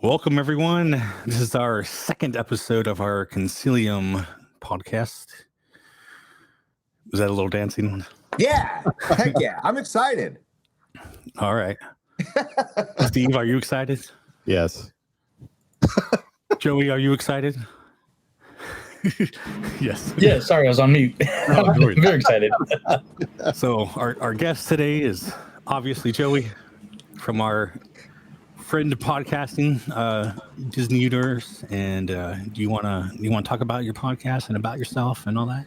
Welcome, everyone. This is our second episode of our Concilium podcast. Was that a little dancing? Yeah. Heck yeah. I'm excited. All right. Steve, are you excited? Yes. Joey, are you excited? Yes. Yeah, sorry, I was on mute. I'm very excited. So our guest today is obviously Joey from our friend podcasting, Disney Universe. And do you wanna talk about your podcast and about yourself and all that?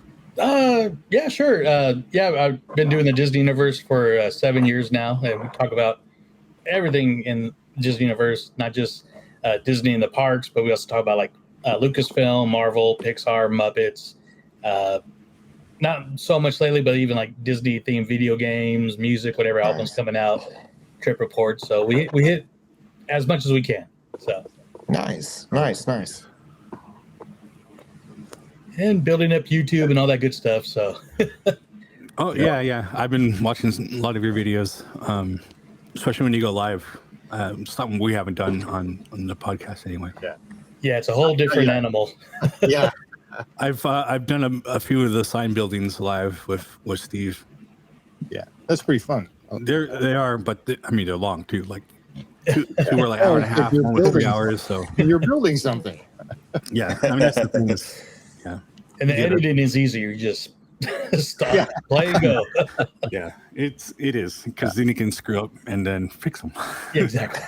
Yeah, sure. Yeah, I've been doing the Disney Universe for 7 years now, and we talk about everything in Disney Universe, not just Disney in the parks, but we also talk about like Lucasfilm, Marvel, Pixar, Muppets. Not so much lately, but even like Disney themed video games, music, whatever albums coming out, trip reports. So we hit as much as we can. So Nice. and building up YouTube and all that good stuff. So Oh yeah. I've been watching a lot of your videos, especially when you go live. Something we haven't done on the podcast anyway. yeah, it's a whole different animal. Yeah. I've done a few of the sign buildings live with Steve. Yeah. That's pretty fun. They are, but they're long too. Like two were like hour and a half, one was 3 hours. So You're building something. yeah, I mean that's the thing is, yeah, And the editing is easier. You just stop, play and go. yeah, it is because then you can screw up and then fix them. Yeah, exactly.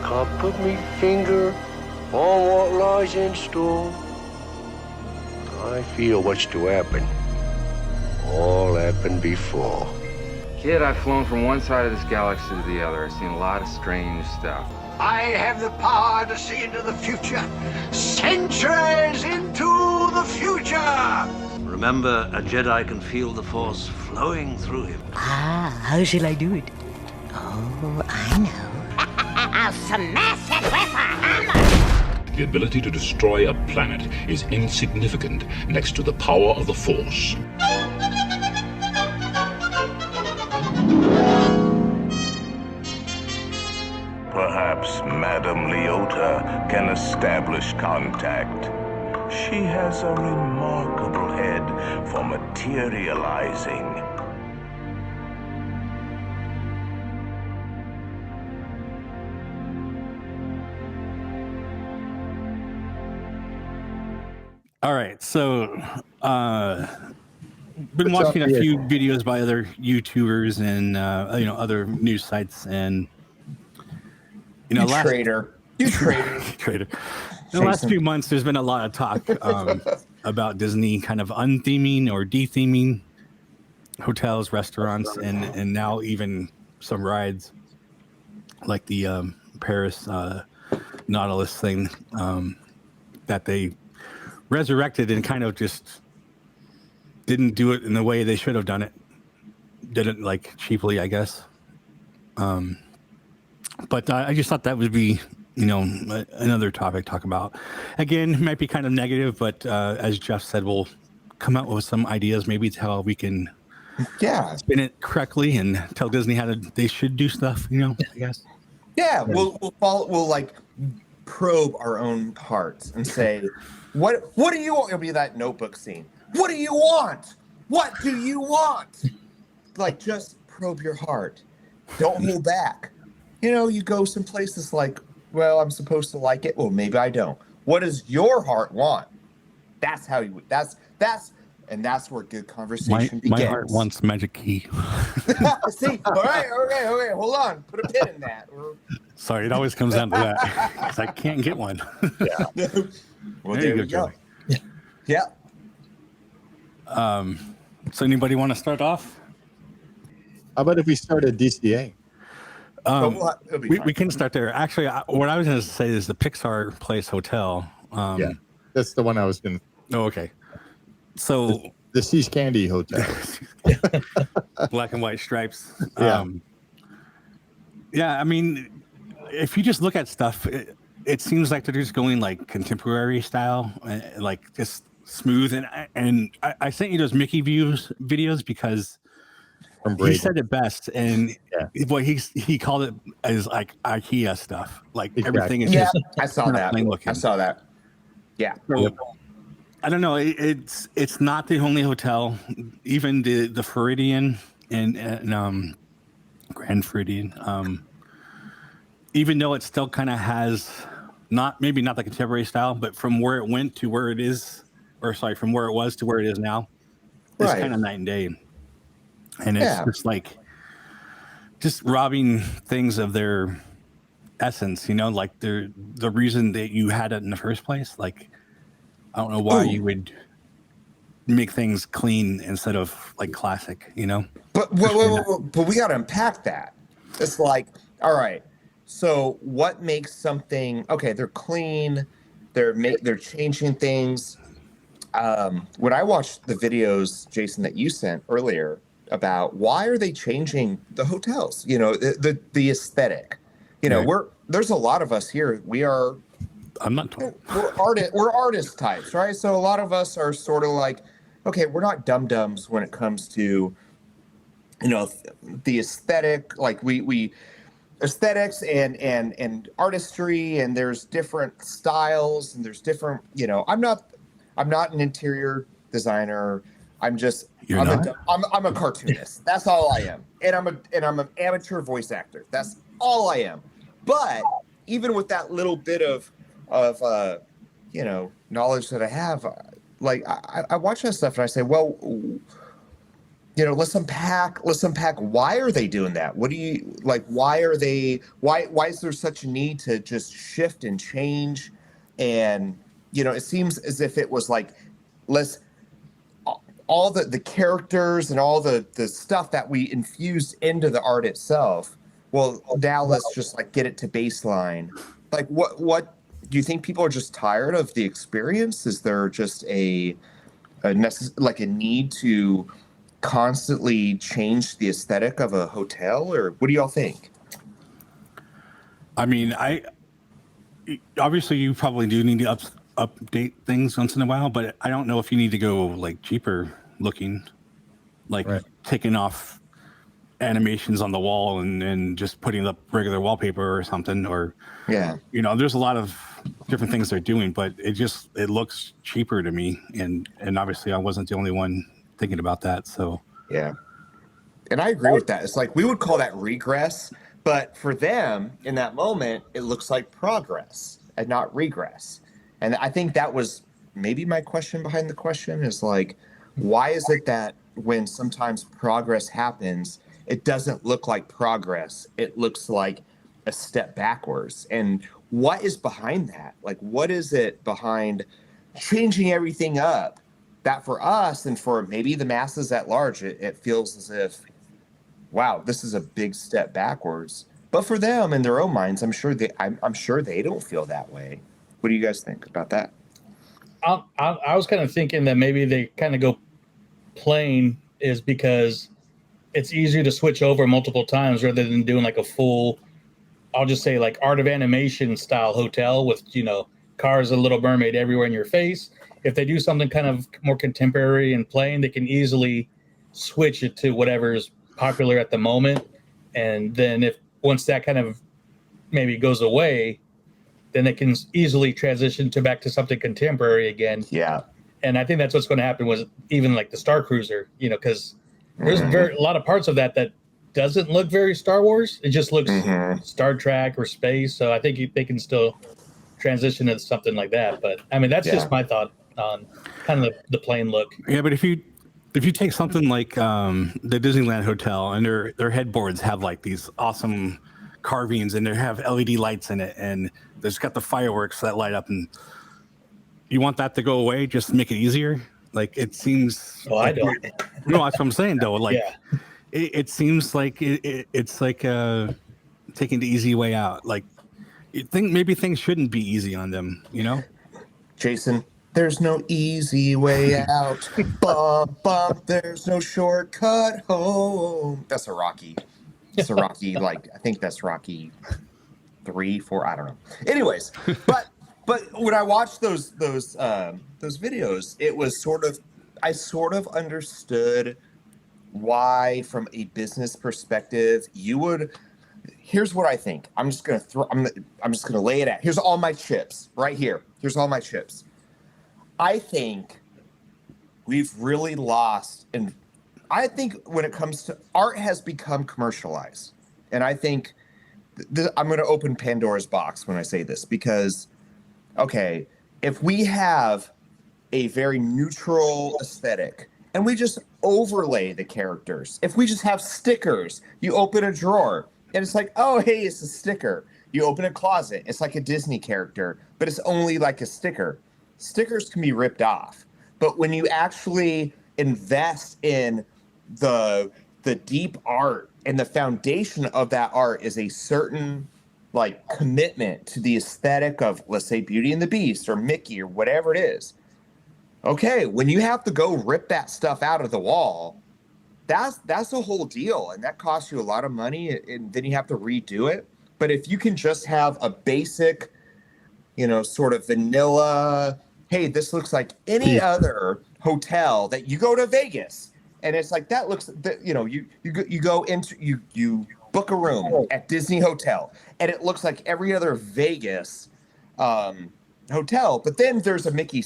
Can't put me finger on what lies in store. I feel what's to happen. All happened before. Kid, I've flown from one side of this galaxy to the other. I've seen a lot of strange stuff. I have the power to see into the future, centuries into the future. Remember, a Jedi can feel the Force flowing through him. Ah, how shall I do it? Oh, I know. I'll smash it with a hammer! The ability to destroy a planet is insignificant next to the power of the Force. Perhaps Madame Leota can establish contact. She has a remarkable head for materializing. All right, so been watching a few videos by other YouTubers and other news sites, and You traitor. In the last few months, there's been a lot of talk about Disney kind of untheming or de-theming hotels, restaurants, and now even some rides like the Paris Nautilus thing that they resurrected and kind of just didn't do it in the way they should have done it. Did it like cheaply, I guess. But I just thought that would be, another topic to talk about. Again, might be kind of negative, but as Jeff said, we'll come out with some ideas, maybe to how we can spin it correctly and tell Disney how they should do stuff, I guess. Yeah, we'll like probe our own hearts and say, what do you want? It'll be that Notebook scene. What do you want? What do you want? Like, just probe your heart. Don't hold back. You go some places like, well, I'm supposed to like it. Well, maybe I don't. What does your heart want? That's how you. That's where good conversation begins. My heart wants Magic Key. See, all right, okay. Hold on, put a pin in that. Sorry, it always comes down to that. 'Cause I can't get one. Yeah. Well, there you go. Yeah. So anybody want to start off? How about if we start at DCA? We can start there. Actually, what I was going to say is the Pixar Place Hotel. That's the one I was going to. Oh, okay. So the Seas Candy Hotel. Black and white stripes. Yeah. Yeah, I mean, if you just look at stuff, it seems like they're just going like contemporary style, like just smooth. And I sent you those Mickey views videos because he said it best, and what he called it as like IKEA stuff. Like everything is just I saw that. plain looking. I saw that. Yeah. So, I don't know. It's not the only hotel. Even the Floridian and Grand Floridian. Even though it still kind of has maybe not the contemporary style, but from where it went to where it is, from where it was to where it is now, it's kind of night and day. And it's just like just robbing things of their essence, like the reason that you had it in the first place. Like, I don't know why you would make things clean instead of like classic, But we got to unpack that. It's like, all right. So what makes something okay? They're clean. They're changing things. When I watched the videos, Jason, that you sent earlier about why are they changing the hotels? The aesthetic. There's a lot of us here. I'm not. We're artist types, right? So a lot of us are sort of like, okay, we're not dum-dums when it comes to, the aesthetic. Like we aesthetics and artistry, and there's different styles and there's different, I'm not an interior designer. I'm a cartoonist. That's all I am. And I'm an amateur voice actor. That's all I am. But even with that little bit of knowledge that I have, like I watch that stuff and I say, well, let's unpack why are they doing that? What do you like? Why is there such a need to just shift and change? And it seems as if it was like, all the characters and all the stuff that we infused into the art itself. Well, now let's just like get it to baseline. Like what do you think people are just tired of the experience? Is there just a need to constantly change the aesthetic of a hotel, or what do y'all think? I mean, obviously you probably do need to update things once in a while, but I don't know if you need to go like cheaper looking, like taking off animations on the wall and just putting up regular wallpaper or something, or there's a lot of different things they're doing, but it looks cheaper to me, and obviously I wasn't the only one thinking about that. So and I agree with that. It's like we would call that regress, but for them in that moment it looks like progress and not regress. And I think that was maybe my question behind the question is like, why is it that when sometimes progress happens, it doesn't look like progress? It looks like a step backwards. And what is behind that? Like, what is it behind changing everything up that for us and for maybe the masses at large, it feels as if, wow, this is a big step backwards. But for them in their own minds, I'm sure they don't feel that way. What do you guys think about that? I was kind of thinking that maybe they kind of go plain is because it's easier to switch over multiple times rather than doing like a full, I'll just say like Art of Animation style hotel with, cars of Little Mermaid everywhere in your face. If they do something kind of more contemporary and plain, they can easily switch it to whatever's popular at the moment. And then once that kind of maybe goes away, then they can easily transition back to something contemporary again. Yeah. And I think that's what's going to happen with even like the Star Cruiser, because there's a lot of parts of that doesn't look very Star Wars. It just looks Star Trek or space. So I think they can still transition to something like that. But I mean, that's just my thought on kind of the plain look. Yeah, but if you take something like the Disneyland Hotel and their headboards have like these awesome carvings and they have LED lights in it and there's got the fireworks that light up, and you want that to go away just to make it easier. Like it seems. Well, like, I don't. No, that's what I'm saying though. Like it seems like it's like taking the easy way out. Like you think maybe things shouldn't be easy on them. Jason, there's no easy way out. Bump, bump, there's no shortcut home. That's a Rocky. It's a Rocky, like I think that's Rocky 3, 4. I don't know. Anyways, but when I watched those videos, it was I sort of understood why, from a business perspective, you would. Here's what I think. I'm just gonna lay it out. Here's all my chips right here. Here's all my chips. I think we've really lost, and I think when it comes to art has become commercialized, and I think I'm going to open Pandora's box when I say this, because okay, if we have a very neutral aesthetic and we just overlay the characters, if we just have stickers, you open a drawer and it's like, oh, hey, it's a sticker. You open a closet, it's like a Disney character, but it's only like a sticker. Stickers can be ripped off. But when you actually invest in the deep art, and the foundation of that art is a certain like commitment to the aesthetic of, let's say, Beauty and the Beast or Mickey or whatever it is. Okay, when you have to go rip that stuff out of the wall, that's a whole deal, and that costs you a lot of money, and then you have to redo it. But if you can just have a basic, sort of vanilla, hey, this looks like any other hotel that you go to Vegas, and it's like that looks, you go into you book a room at Disney Hotel, and it looks like every other Vegas hotel, but then there's a Mickey,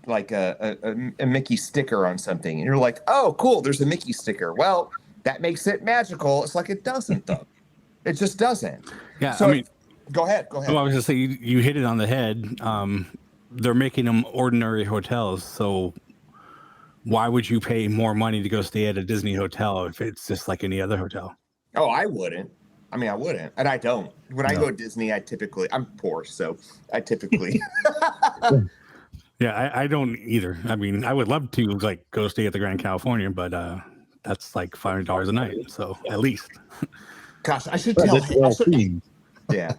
like a Mickey sticker on something, and you're like, oh, cool, there's a Mickey sticker. Well, that makes it magical. It's like it doesn't, though. It just doesn't. Yeah, so, I mean, go ahead. Well, I was just saying, you hit it on the head. They're making them ordinary hotels, so why would you pay more money to go stay at a Disney hotel if it's just like any other hotel? Oh, I wouldn't. I mean, I wouldn't, and I don't. When I go to Disney, I'm poor, so I typically. Yeah, I don't either. I mean, I would love to like go stay at the Grand California, but that's like $500 a night, so at least. Gosh, I should tell. Yeah,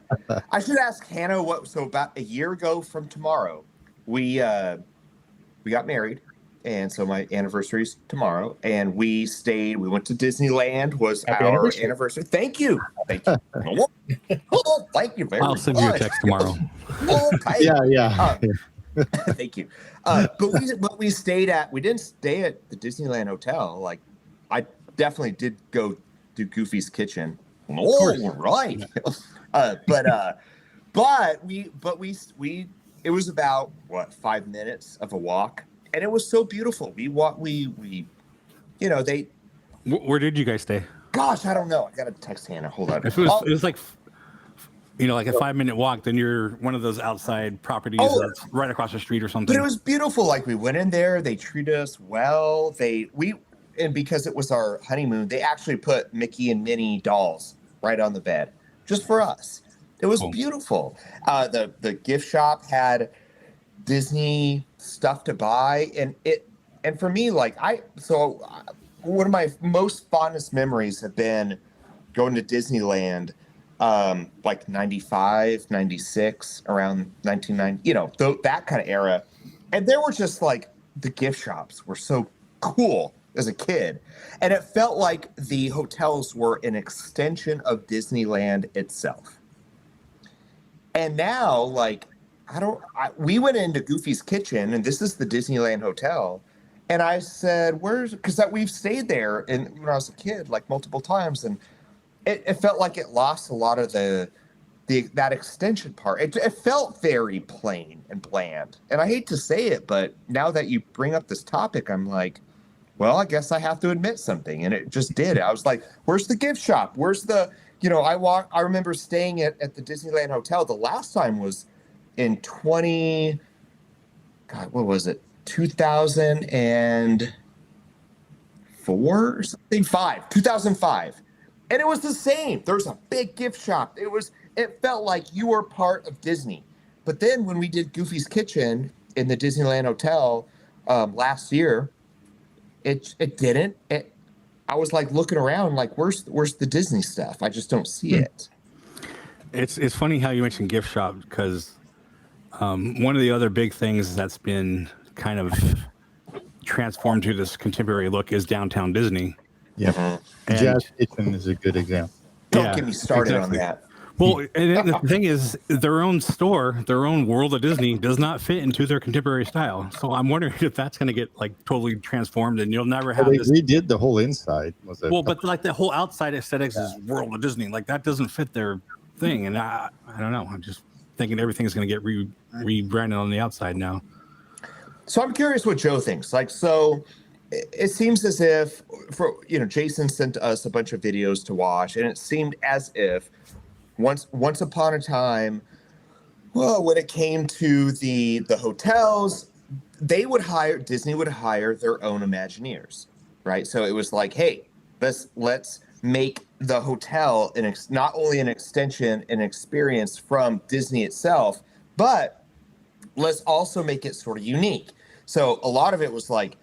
I should ask Hannah what. So about a year ago from tomorrow, we got married, and so my anniversary's tomorrow, and we went to Disneyland. Was Happy our anniversary. anniversary. Thank you. Oh, thank you very much. I'll send you a text tomorrow. Yeah. Thank you. But we stayed we didn't stay at the Disneyland Hotel. Like, I definitely did go to Goofy's Kitchen. Oh, right. But we it was about 5 minutes of a walk, and it was so beautiful. Where did you guys stay? Gosh, I don't know. I gotta text Hannah. Hold on. If it was like, like a 5-minute walk, then you're one of those outside properties that's right across the street or something. But it was beautiful. Like, we went in there, they treated us well. And because it was our honeymoon, they actually put Mickey and Minnie dolls right on the bed just for us. It was beautiful. The gift shop had Disney stuff to buy, and for me, like, one of my most fondest memories have been going to Disneyland, like 95, 96, around 1990, that kind of era. And there were just like, the gift shops were so cool as a kid. And it felt like the hotels were an extension of Disneyland itself. And now, like, we went into Goofy's Kitchen, and this is the Disneyland Hotel. And I said, because we've stayed there when I was a kid, like, multiple times. And it felt like it lost a lot of that extension part. It felt very plain and bland. And I hate to say it, but now that you bring up this topic, I'm like, well, I guess I have to admit something. And it just did. I was like, where's the gift shop? Where's the, I remember staying at the Disneyland Hotel. The last time was in 2004 or something? 2005. And it was the same. There was a big gift shop. It felt like you were part of Disney. But then when we did Goofy's Kitchen in the Disneyland Hotel last year, it didn't. I was like looking around, like, where's the Disney stuff? I just don't see it. It's funny how you mentioned gift shop, because one of the other big things that's been kind of transformed to this contemporary look is Downtown Disney. Yeah, And Jazz Kitchen is a good example. Don't get me started on that. Well, and the thing is, their own store, their own World of Disney, does not fit into their contemporary style. So I'm wondering if that's going to get like totally transformed, and you'll never have this. They redid the whole inside. But like the whole outside aesthetics is World of Disney. Like that doesn't fit their thing, and I don't know. I'm just thinking everything's going to get rebranded on the outside now. So I'm curious what Joe thinks. Like, so it seems as if, Jason sent us a bunch of videos to watch, and it seemed as if once upon a time, well, when it came to the hotels, Disney would hire their own Imagineers, right? So it was like, hey, let's make the hotel not only an extension, an experience from Disney itself, but let's also make it sort of unique. So a lot of it was like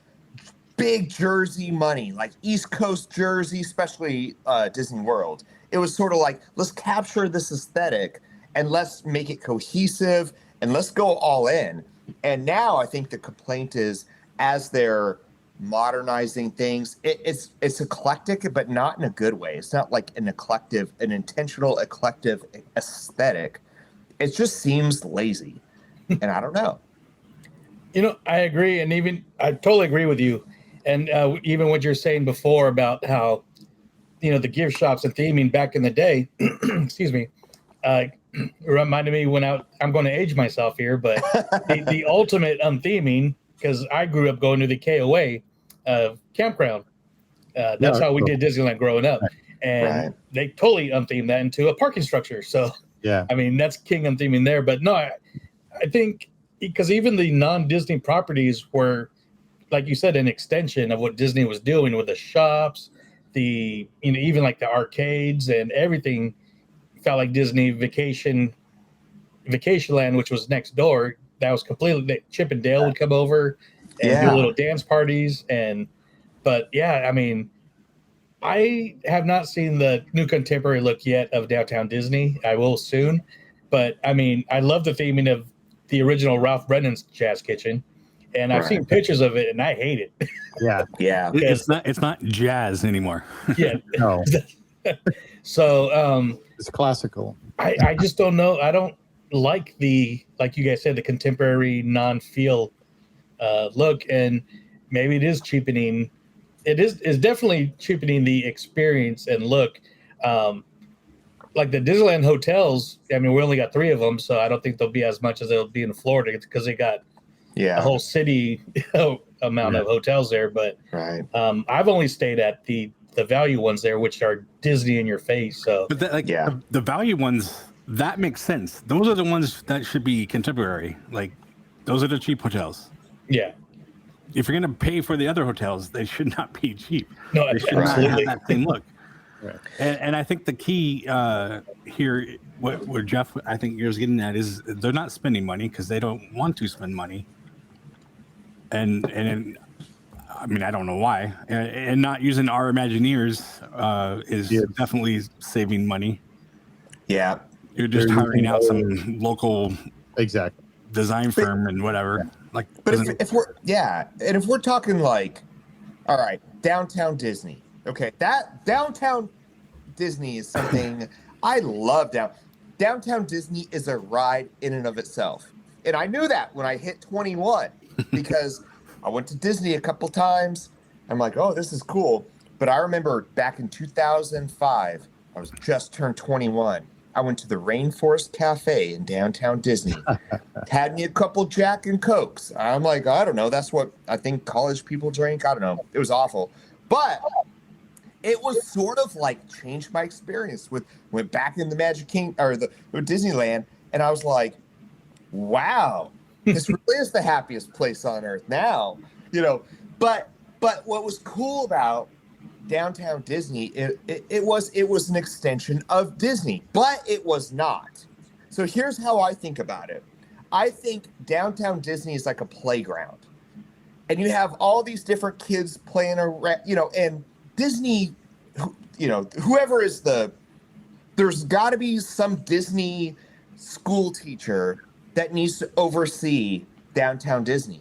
big Jersey money, like East Coast Jersey, especially Disney World. It was sort of like, let's capture this aesthetic and let's make it cohesive and let's go all in. And now I think the complaint is, as they're modernizing things, it's eclectic, but not in a good way. It's not like an intentional eclectic aesthetic. It just seems lazy. And I don't know. I agree. And I totally agree with you. And even what you're saying before about how, the gift shops and theming back in the day, excuse me, reminded me when I'm going to age myself here, but the ultimate theming, because I grew up going to the KOA campground. That's how we did Disneyland growing up. And they totally themed that into a parking structure. So, yeah, I mean, that's king theming there. But no, I think because even the non-Disney properties were, like you said, an extension of what Disney was doing with the shops, even like the arcades and everything felt like Disney Vacation Land, which was next door. That was completely, Chip and Dale would come over and do little dance parties. But yeah, I mean, I have not seen the new contemporary look yet of Downtown Disney. I will soon. But I mean, I love the theming of the original Ralph Brennan's Jazz Kitchen. And I've seen pictures of it, and I hate it. Yeah, yeah. It's not jazz anymore. Yeah, no. So it's classical. I just don't know. I don't like like you guys said, the contemporary non-feel look, and maybe it is cheapening. It's definitely cheapening the experience and look. Like the Disneyland hotels. I mean, we only got 3 of them, so I don't think there'll be as much as there'll be in Florida because they got. A whole city amount of hotels there, but I've only stayed at the value ones there, which are Disney in your face. So, but the value ones, that makes sense. Those are the ones that should be contemporary. Like those are the cheap hotels. Yeah. If you're going to pay for the other hotels, they should not be cheap. No, they should not have that same look. Right. And I think the key here, what Jeff, I think you're getting at, is they're not spending money because they don't want to spend money. And I mean, I don't know why. And not using our Imagineers is definitely saving money. Yeah. You're just hiring out some local design firm and whatever. Like, but if we're talking like, all right, Downtown Disney. Okay, that Downtown Disney is something I love. Downtown Disney is a ride in and of itself. And I knew that when I hit 21 because I went to Disney a couple times. I'm like, oh, this is cool. But I remember back in 2005, I was just turned 21. I went to the Rainforest Cafe in Downtown Disney. Had me a couple Jack and Cokes. I'm like, I don't know. That's what I think college people drink. I don't know. It was awful. But it was sort of like changed my experience went back in the Magic King or the Disneyland. And I was like, wow, this really is the happiest place on earth now, but what was cool about Downtown Disney, it was an extension of Disney, but it was not. So here's how I think about it. I think Downtown Disney is like a playground, and you have all these different kids playing around, and Disney, whoever is there's got to be some Disney school teacher that needs to oversee Downtown Disney,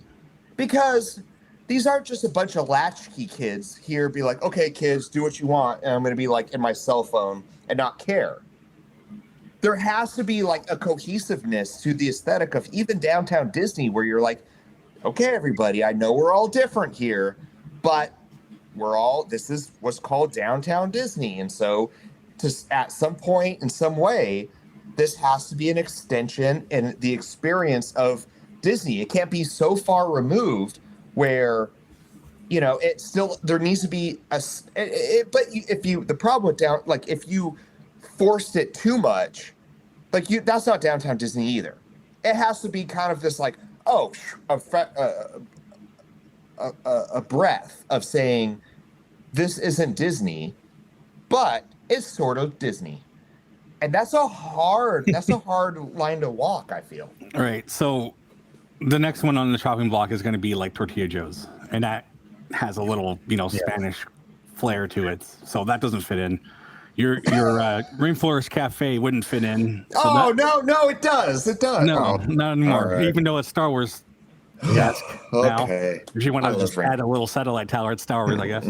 because these aren't just a bunch of latchkey kids here be like, okay, kids, do what you want. And I'm going to be like in my cell phone and not care. There has to be like a cohesiveness to the aesthetic of even downtown Disney where you're like, okay, everybody, I know we're all different here, but this is what's called downtown Disney. And so at some point in some way, this has to be an extension in the experience of Disney. It can't be so far removed where, it still, there needs to be the problem with if you forced it too much, that's not downtown Disney either. It has to be kind of this a breath of saying, this isn't Disney, but it's sort of Disney. And that's a hard line to walk, I feel. All right. So the next one on the chopping block is going to be like Tortilla Joe's. And that has a little, Spanish flair to it. So that doesn't fit in. Your Rainforest Cafe wouldn't fit in. So no, it does. It does. No, not anymore. Right. Even though it's Star Wars desk now. Okay. If you want to just add a little satellite tower at Star Wars, I guess.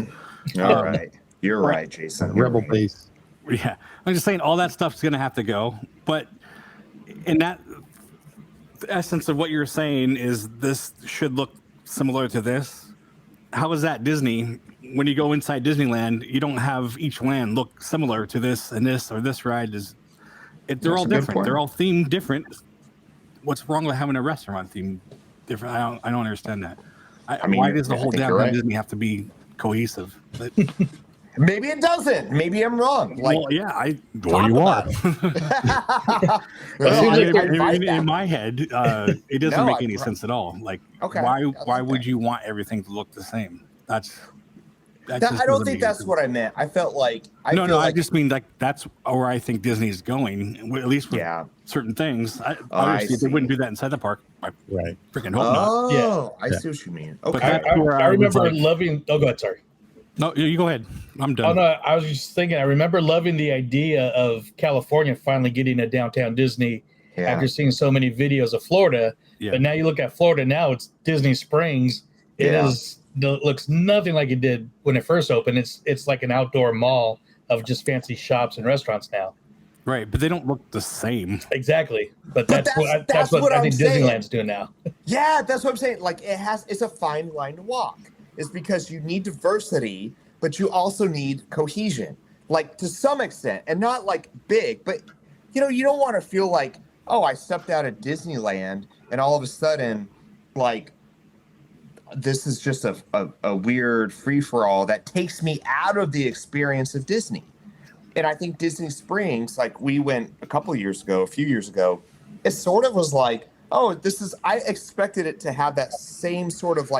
All right. You're right, Jason. Rebel base. Yeah. I'm just saying all that stuff's going to have to go. But in that the essence of what you're saying is this should look similar to this. How is that Disney? When you go inside Disneyland, you don't have each land look similar to this and this or this ride is. They're all different. They're all themed different. What's wrong with having a restaurant theme different? I don't understand that. Why does the whole downtown Disney have to be cohesive? But, maybe it doesn't. Maybe I'm wrong. What you want? In my head, it doesn't make any sense at all. Why would you want everything to look the same? I don't think that's what I meant. I felt like I just mean that's where I think Disney's going, at least with certain things. Obviously, they wouldn't do that inside the park. I freaking hope not. Yeah, I see what you mean. Okay, I remember loving. Oh, go ahead. Sorry. No, you go ahead. I'm done. Oh no, I was just thinking. I remember loving the idea of California finally getting a downtown Disney after seeing so many videos of Florida. Yeah. But now you look at Florida. Now it's Disney Springs. It looks nothing like it did when it first opened. It's like an outdoor mall of just fancy shops and restaurants now. Right, but they don't look the same. Exactly. But that's what I think Disneyland's doing now. Yeah, that's what I'm saying. It's a fine line to walk. It's because you need diversity, but you also need cohesion, to some extent, and not big. But you don't want to feel like, oh, I stepped out of Disneyland and all of a sudden, this is just a weird free for all that takes me out of the experience of Disney. And I think Disney Springs, we went a few years ago, it sort of was I expected it to have that same sort of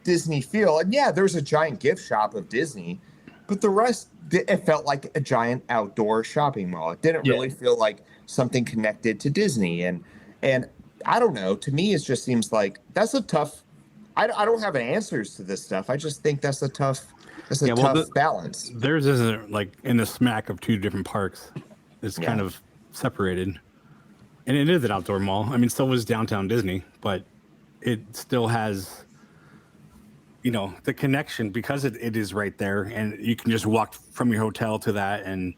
Disney feel. And there's a giant gift shop of Disney, but the rest, it felt like a giant outdoor shopping mall. It didn't really feel like something connected to Disney. And I don't know, to me, it just seems like that's a tough, I don't have answers to this stuff. I just think that's a tough balance. Theirs isn't in the smack of two different parks. It's kind of separated. And it is an outdoor mall. I mean, so was downtown Disney, but it still has, the connection because it is right there, and you can just walk from your hotel to that, and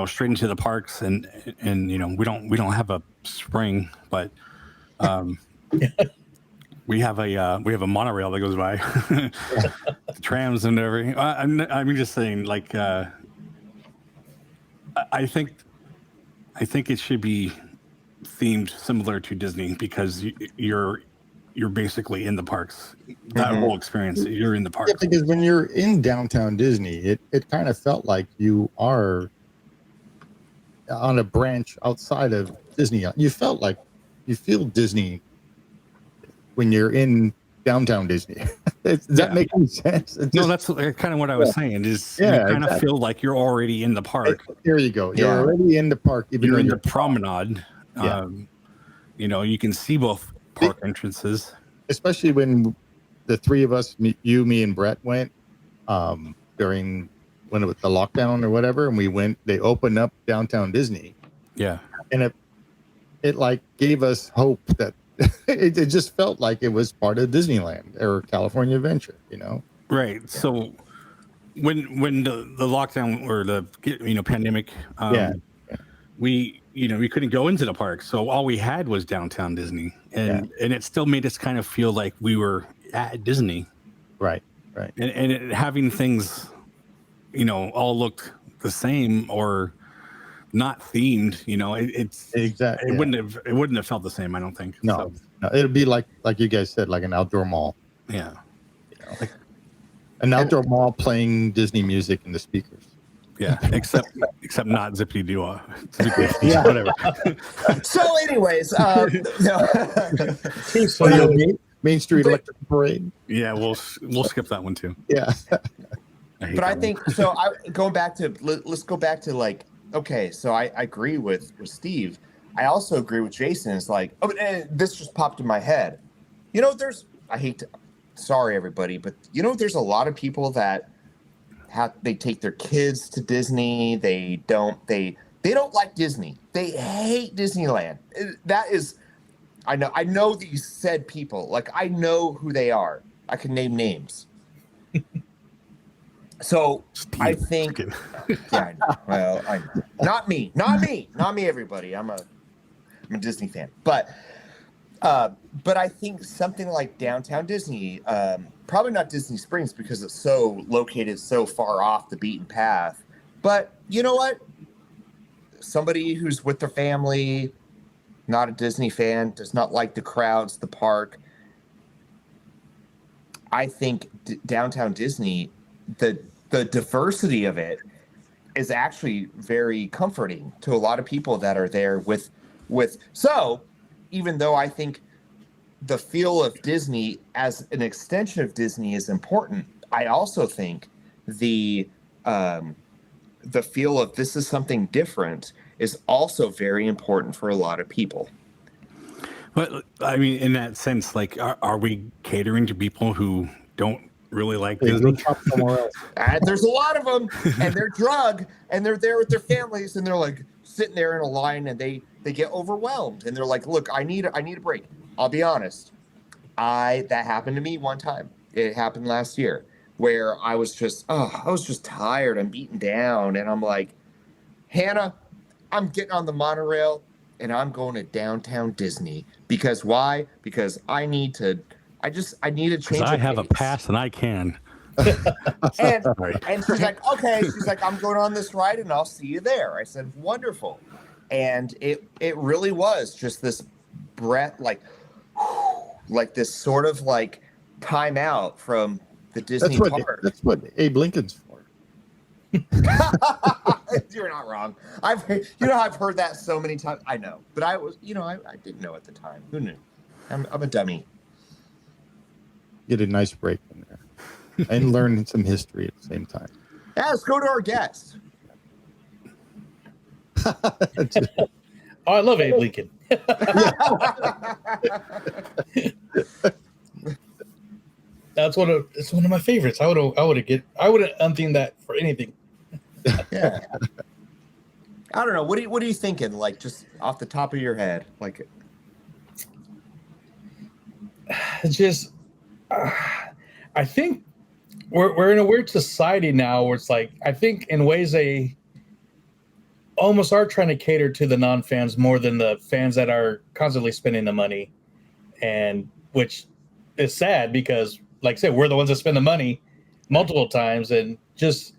straight into the parks, and we don't have a spring, but we have a monorail that goes by, trams and everything. I'm just saying, I think it should be themed similar to Disney because you're basically in the parks. That whole experience, you're in the parks. Yeah, because when you're in downtown Disney, it kind of felt like you are on a branch outside of Disney. You feel Disney when you're in downtown Disney. Does that make any sense? No, that's kind of what I was saying. Is you kind of feel like you're already in the park. There you go. You're already in the park. Even you're in the promenade. You can see both park entrances. Especially when the three of us, me, and Brett went during when it was the lockdown or whatever, and they opened up downtown Disney. Yeah. And it gave us hope that it just felt like it was part of Disneyland or California Adventure, you know? Right. So when the lockdown or the pandemic, we couldn't go into the park, so all we had was downtown Disney, and it still made us kind of feel like we were at Disney. Right. And having things, all looked the same or not themed, it's exactly. It wouldn't have felt the same, I don't think. No, it'd be like you guys said, like an outdoor mall. Yeah. Like an outdoor mall playing Disney music in the speakers. Yeah, except not zippity doo. Whatever. So, anyways, Main Street Electric Parade. Yeah, we'll skip that one too. Yeah. I think so. Let's go back to like, okay, so I agree with Steve. I also agree with Jason. It's like, and this just popped in my head. Sorry everybody, but there's a lot of people that they take their kids to Disney. They don't like Disney. They hate Disneyland. I know these said people. Like, I know who they are. I can name names. So Steve. I think, I know. Well, I know. Not me, everybody. I'm a Disney fan, but I think something like downtown Disney, probably not Disney Springs because it's so located so far off the beaten path. But you know what? Somebody who's with their family, not a Disney fan, does not like the crowds, the park. I think downtown Disney, the diversity of it is actually very comforting to a lot of people that are there with. So, even though I think the feel of Disney as an extension of Disney is important, I also think the feel of this is something different is also very important for a lot of people. But I mean, in that sense, like, are we catering to people who don't really like Disney? There's a lot of them, and they're drug, and they're there with their families, and they're like sitting there in a line, and they get overwhelmed, and they're like, "Look, I need a break." I'll be honest, that happened to me one time. It happened last year where I was just tired. I'm beaten down, and I'm like, Hannah, I'm getting on the monorail and I'm going to downtown Disney. Because why? Because I need a change. I have a pass and I can. and she's like, okay. She's like, I'm going on this ride and I'll see you there. I said, wonderful. And it really was just this breath, like this sort of like time out from the Disney park. That's what Abe Lincoln's for. You're not wrong. I've heard that so many times. I know, but I didn't know at the time. Who knew? I'm a dummy. Get a nice break in there and learn some history at the same time. Yeah, let's go to our guest. I love Abe Lincoln. It's one of my favorites. I would have unthemed that for anything. Yeah. I don't know. What are you thinking? Like, just off the top of your head, like, just I think we're in a weird society now where it's like, I think in ways they almost are trying to cater to the non-fans more than the fans that are constantly spending the money, and which is sad because, like I said, we're the ones that spend the money multiple times, and just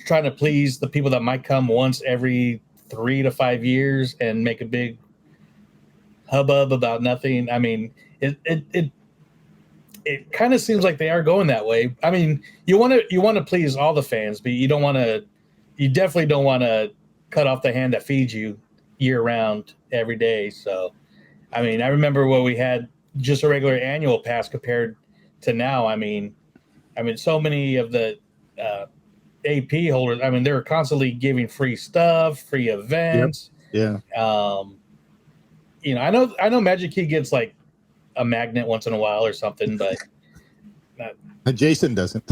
trying to please the people that might come once every 3 to 5 years and make a big hubbub about nothing. I mean, it kind of seems like they are going that way. I mean, you want to please all the fans, but you definitely don't want to cut off the hand that feeds you year round every day. So, I mean, I remember what we had just a regular annual pass compared to now. I mean, so many of the AP holders, I mean, they're constantly giving free stuff, free events. Yep. Yeah. I know Magic Key gets like a magnet once in a while or something, but Jason doesn't.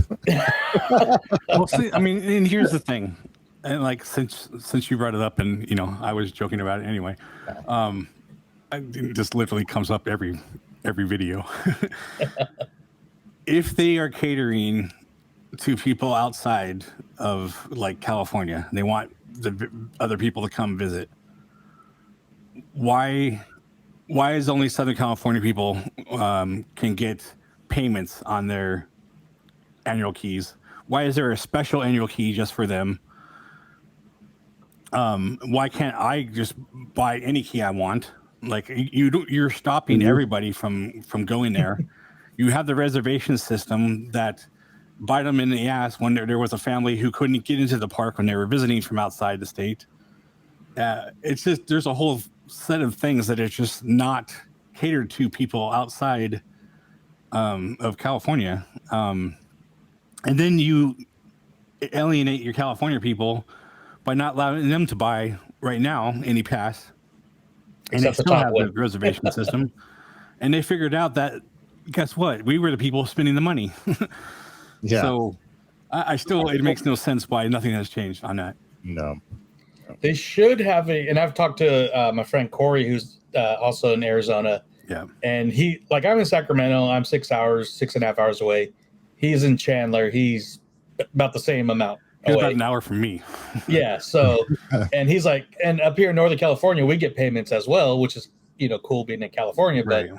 Well, see, I mean, and here's the thing, and like since you brought it up, and I was joking about it anyway. It just literally comes up every video. If they are catering to people outside of like California, they want the other people to come visit. Why is only Southern California people can get payments on their annual keys? Why is there a special annual key just for them? Why can't I just buy any key I want? Like you're stopping everybody from going there. You have the reservation system that bite them in the ass when there was a family who couldn't get into the park when they were visiting from outside the state. It's just there's a whole set of things that it's just not catered to people outside of California. And then you alienate your California people by not allowing them to buy right now any pass. And they still have the reservation system. And they figured out that, guess what? We were the people spending the money. Yeah. So I still, it makes no sense why nothing has changed on that. No. They should have and I've talked to my friend Corey, who's also in Arizona. Yeah. And he, like, I'm in Sacramento. I'm 6.5 hours away. He's in Chandler. He's about the same amount. He's about an hour from me. Yeah. So, and he's like, and up here in Northern California, we get payments as well, which is, cool being in California. But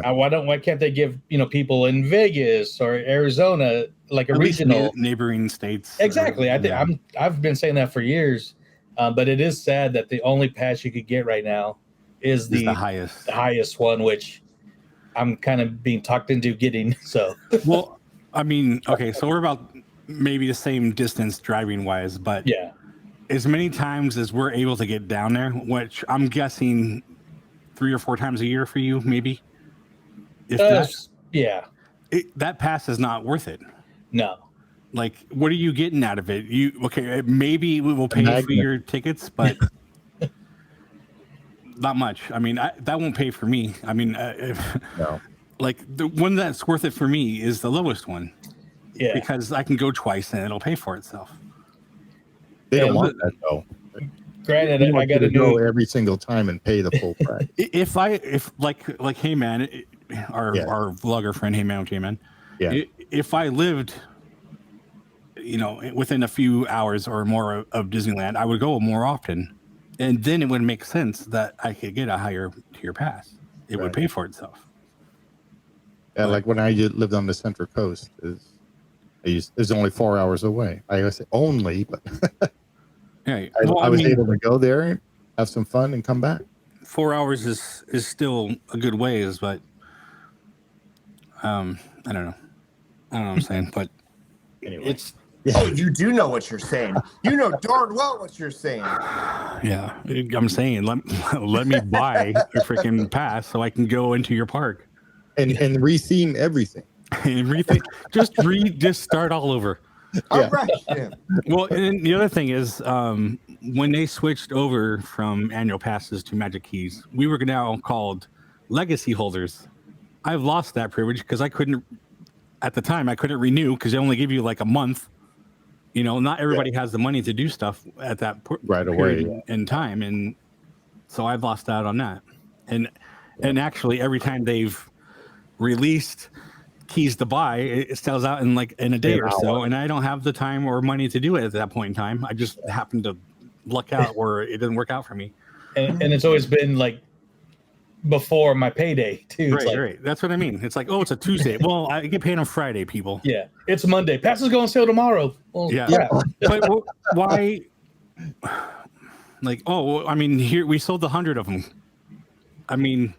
why can't they give, people in Vegas or Arizona, like a At regional neighboring states? Exactly. I think I've been saying that for years. But it is sad that the only pass you could get right now is the highest one, which I'm kind of being talked into getting. So, well, I mean, okay, so we're about maybe the same distance driving wise, but yeah, as many times as we're able to get down there, which I'm guessing 3 or 4 times a year for you, maybe. If that pass is not worth it. No. Like, what are you getting out of it? Maybe we will pay for your tickets, but not much. I mean, that won't pay for me. I mean, no. Like the one that's worth it for me is the lowest one. Yeah. Because I can go twice and it'll pay for itself. They don't want that though. Granted, I got to go every single time and pay the full price. If like Hey Man, our vlogger friend Hey Man with J-Man, if I lived within a few hours or more of Disneyland, I would go more often. And then it would make sense that I could get a higher tier pass. It would pay for itself. Yeah, like when I lived on the Central Coast, it's only 4 hours away. I say only, but I was able to go there, have some fun, and come back. 4 hours is still a good ways, but I don't know. I don't know what I'm saying, but anyway. Oh, you do know what you're saying. You know darn well what you're saying. Yeah, I'm saying let me buy a freaking pass so I can go into your park and re-theme everything. And just start all over. All right. Yeah. Well, and the other thing is, when they switched over from annual passes to Magic Keys, we were now called legacy holders. I've lost that privilege because I couldn't renew because they only give you like a month. Not everybody has the money to do stuff at that right away in time, and so I've lost out on that. And actually, every time they've released keys to buy, it sells out in a day or so, and I don't have the time or money to do it at that point in time. I just happen to luck out where it didn't work out for me. And it's always been like before my payday too. Right. That's what I mean. It's like, oh, it's a Tuesday. Well, I get paid on Friday, people. Yeah, it's Monday. Passes go on sale tomorrow. Well, yeah. But why? Like, I mean, here we sold 100 of them. I mean,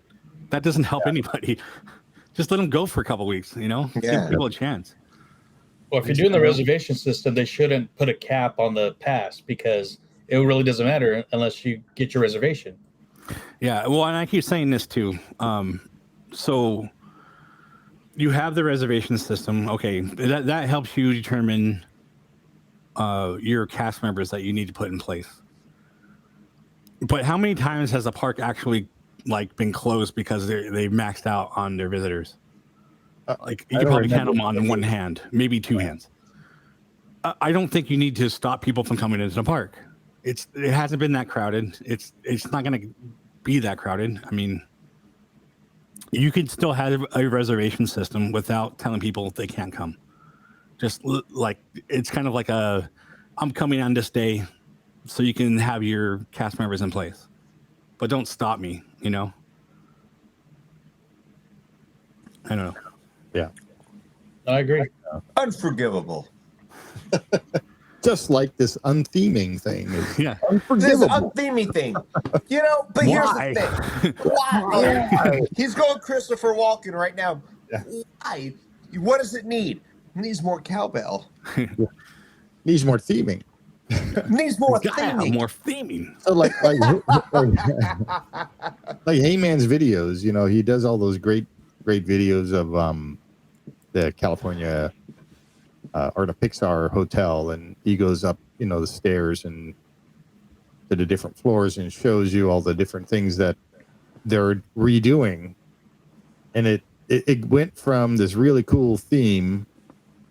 that doesn't help anybody. Just let them go for a couple weeks. Give people a chance. Well, if you're doing the reservation system, they shouldn't put a cap on the pass because it really doesn't matter unless you get your reservation. Yeah, well, and I keep saying this too. So you have the reservation system. Okay, that helps you determine your cast members that you need to put in place. But how many times has a park actually been closed because they maxed out on their visitors? You can probably count them on one hand, maybe two hands. I don't think you need to stop people from coming into the park. It hasn't been that crowded. It's not going to be that crowded. I mean, You could still have a reservation system without telling people they can't come. Just like it's kind of like I'm coming on this day, so you can have your cast members in place, but don't stop me. You know. I don't know. Yeah, I agree. Unforgivable. Just like this untheming thing is Yeah. This unforgivable. untheming thing. You know, but Why? here's the thing. Why? He's going Christopher Walken right now. Yeah. Why? What does it need? It needs more cowbell. Needs more theming. It needs more theming. More theming. So like Heyman's videos, you know, he does all those great videos of the California or the Pixar hotel, and he goes up, you know, the stairs and to the different floors and shows you all the different things that they're redoing. And it went from this really cool theme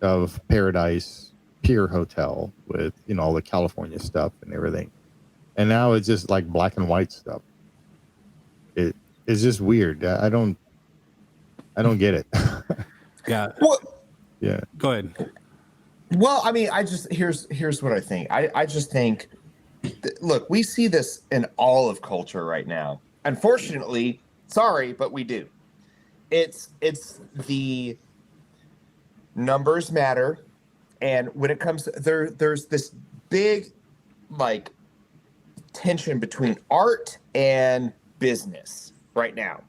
of Paradise Pier Hotel with, you know, all the California stuff and everything. And now it's just like black and white stuff. It's just weird. I don't get it. Yeah. Well, Yeah. Go ahead. well, I mean, here's what I think. I just think, look, we see this in all of culture right now. Unfortunately, sorry, but we do. It's the numbers matter, and when it comes to there's this big like tension between art and business right now.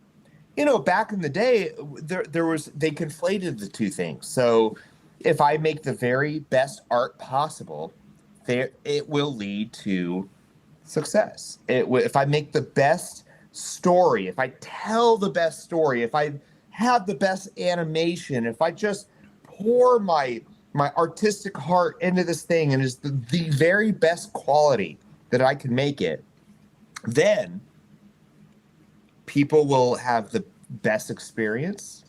You know, back in the day, they conflated the two things. So if I make the very best art possible, it will lead to success. If I make the best story, if I tell the best story, if I have the best animation, if I just pour my artistic heart into this thing and is the very best quality that I can make it, then people will have the best experience.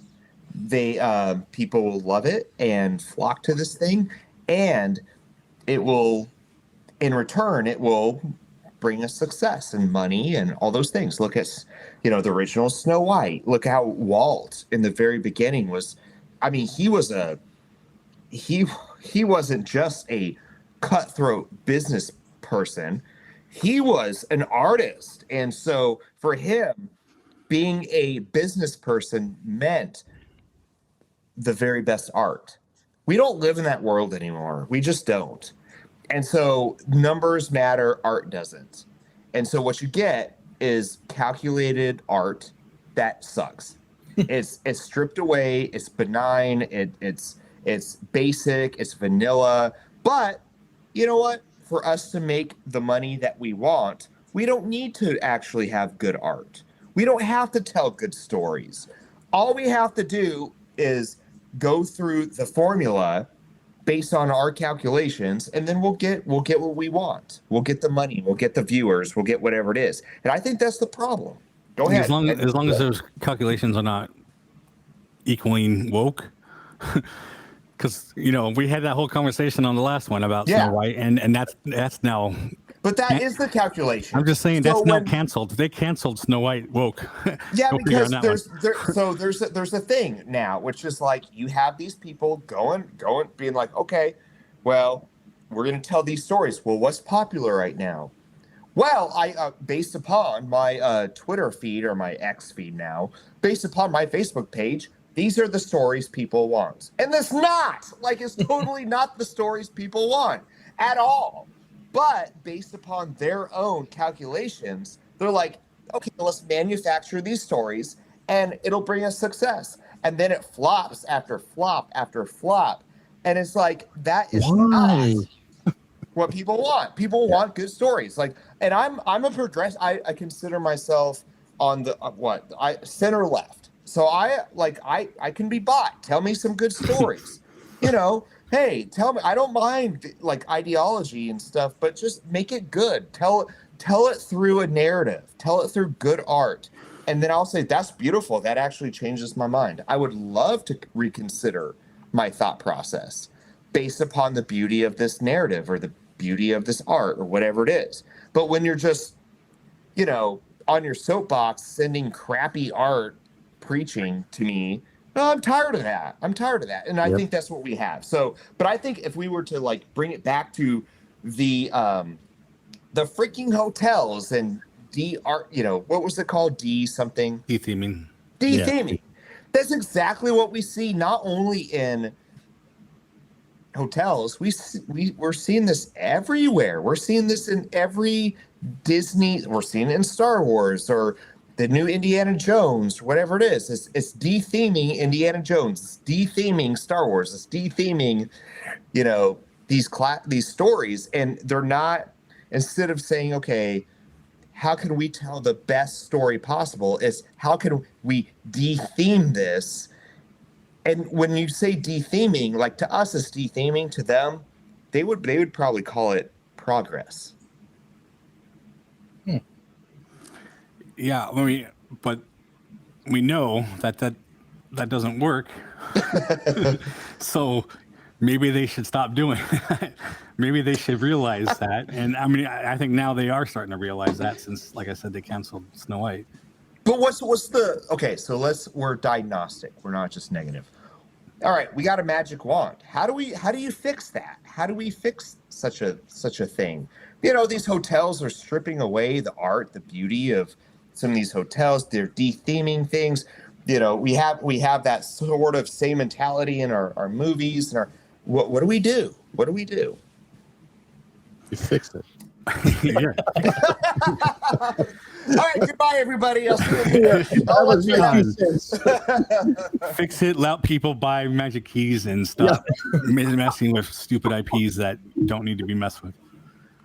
People will love it and flock to this thing, and it will, in return, it will bring us success and money and all those things. Look at, you know, the original Snow White. Look how Walt in the very beginning was. I mean, he wasn't just a cutthroat business person. He was an artist, and so for him, being a business person meant the very best art. We don't live in that world anymore. We just don't. And so numbers matter, art doesn't. And so what you get is calculated art that sucks. It's stripped away, it's benign, it's basic, it's vanilla. But you know what? For us to make the money that we want, we don't need to actually have good art. We don't have to tell good stories. All we have to do is go through the formula based on our calculations, and then we'll get what we want. We'll get the money, we'll get the viewers, we'll get whatever it is. And I think that's the problem. Go ahead. As long as those calculations are not equaling woke. Because, you know, we had that whole conversation on the last one about Snow White, and that's now. But that is the calculation. I'm just saying that's now canceled. They canceled Snow White woke. Yeah, because there's a thing now, which is like you have these people going, being like, okay, well, we're going to tell these stories. Well, what's popular right now? Well, I based upon my Twitter feed or my X feed now, based upon my Facebook page, these are the stories people want. And it's not. Like, it's totally not the stories people want at all. But based upon their own calculations, they're like, okay, let's manufacture these stories and it'll bring us success. And then it flops after flop after flop. And it's like, that is not what people want. People want good stories. Like, and I'm a progressive. I consider myself on the center left. So I can be bought. Tell me some good stories. You know, hey, tell me. I don't mind like ideology and stuff, but just make it good. Tell it through a narrative. Tell it through good art. And then I'll say, that's beautiful. That actually changes my mind. I would love to reconsider my thought process based upon the beauty of this narrative or the beauty of this art or whatever it is. But when you're just, you know, on your soapbox sending crappy art preaching to me, no, I'm tired of that. I'm tired of that. And I think that's what we have. So, but I think if we were to like bring it back to the freaking hotels and what was it called? De-theming. De-theming. That's exactly what we see not only in hotels. We're seeing this everywhere. We're seeing this in every Disney. We're seeing it in Star Wars or the new Indiana Jones, whatever it is. It's de-theming Indiana Jones. It's de-theming Star Wars. It's de-theming, these stories. And they're not, instead of saying, okay, how can we tell the best story possible, is how can we de-theme this? And when you say de-theming, like to us it's de-theming, to them, they would probably call it progress. Yeah, but we know that doesn't work. So maybe they should stop doing that. Maybe they should realize that. And I mean, I think now they are starting to realize that since, like I said, they canceled Snow White. But what's the okay? So we're diagnostic. We're not just negative. All right, we got a magic wand. How do you fix that? How do we fix such a thing? These hotels are stripping away the art, the beauty of some of these hotels. They're de-theming things. We have that sort of same mentality in our movies and our what do we do? What do we do? You fix it. Yeah. All right, goodbye, everybody. I'll see you. Fix it. Let people buy magic keys and stop messing with stupid IPs that don't need to be messed with.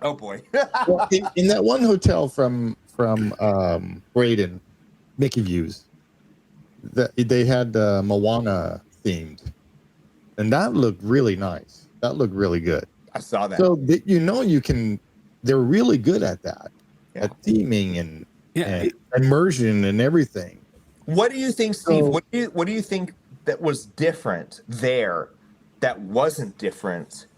Oh boy. Well, in that one hotel from Braden, Mickey Views, they had Moana themed, and that looked really nice. That looked really good. I saw that. So you can. They're really good at that, at theming and immersion and everything. What do you think, Steve? What do you think that was different there that wasn't different?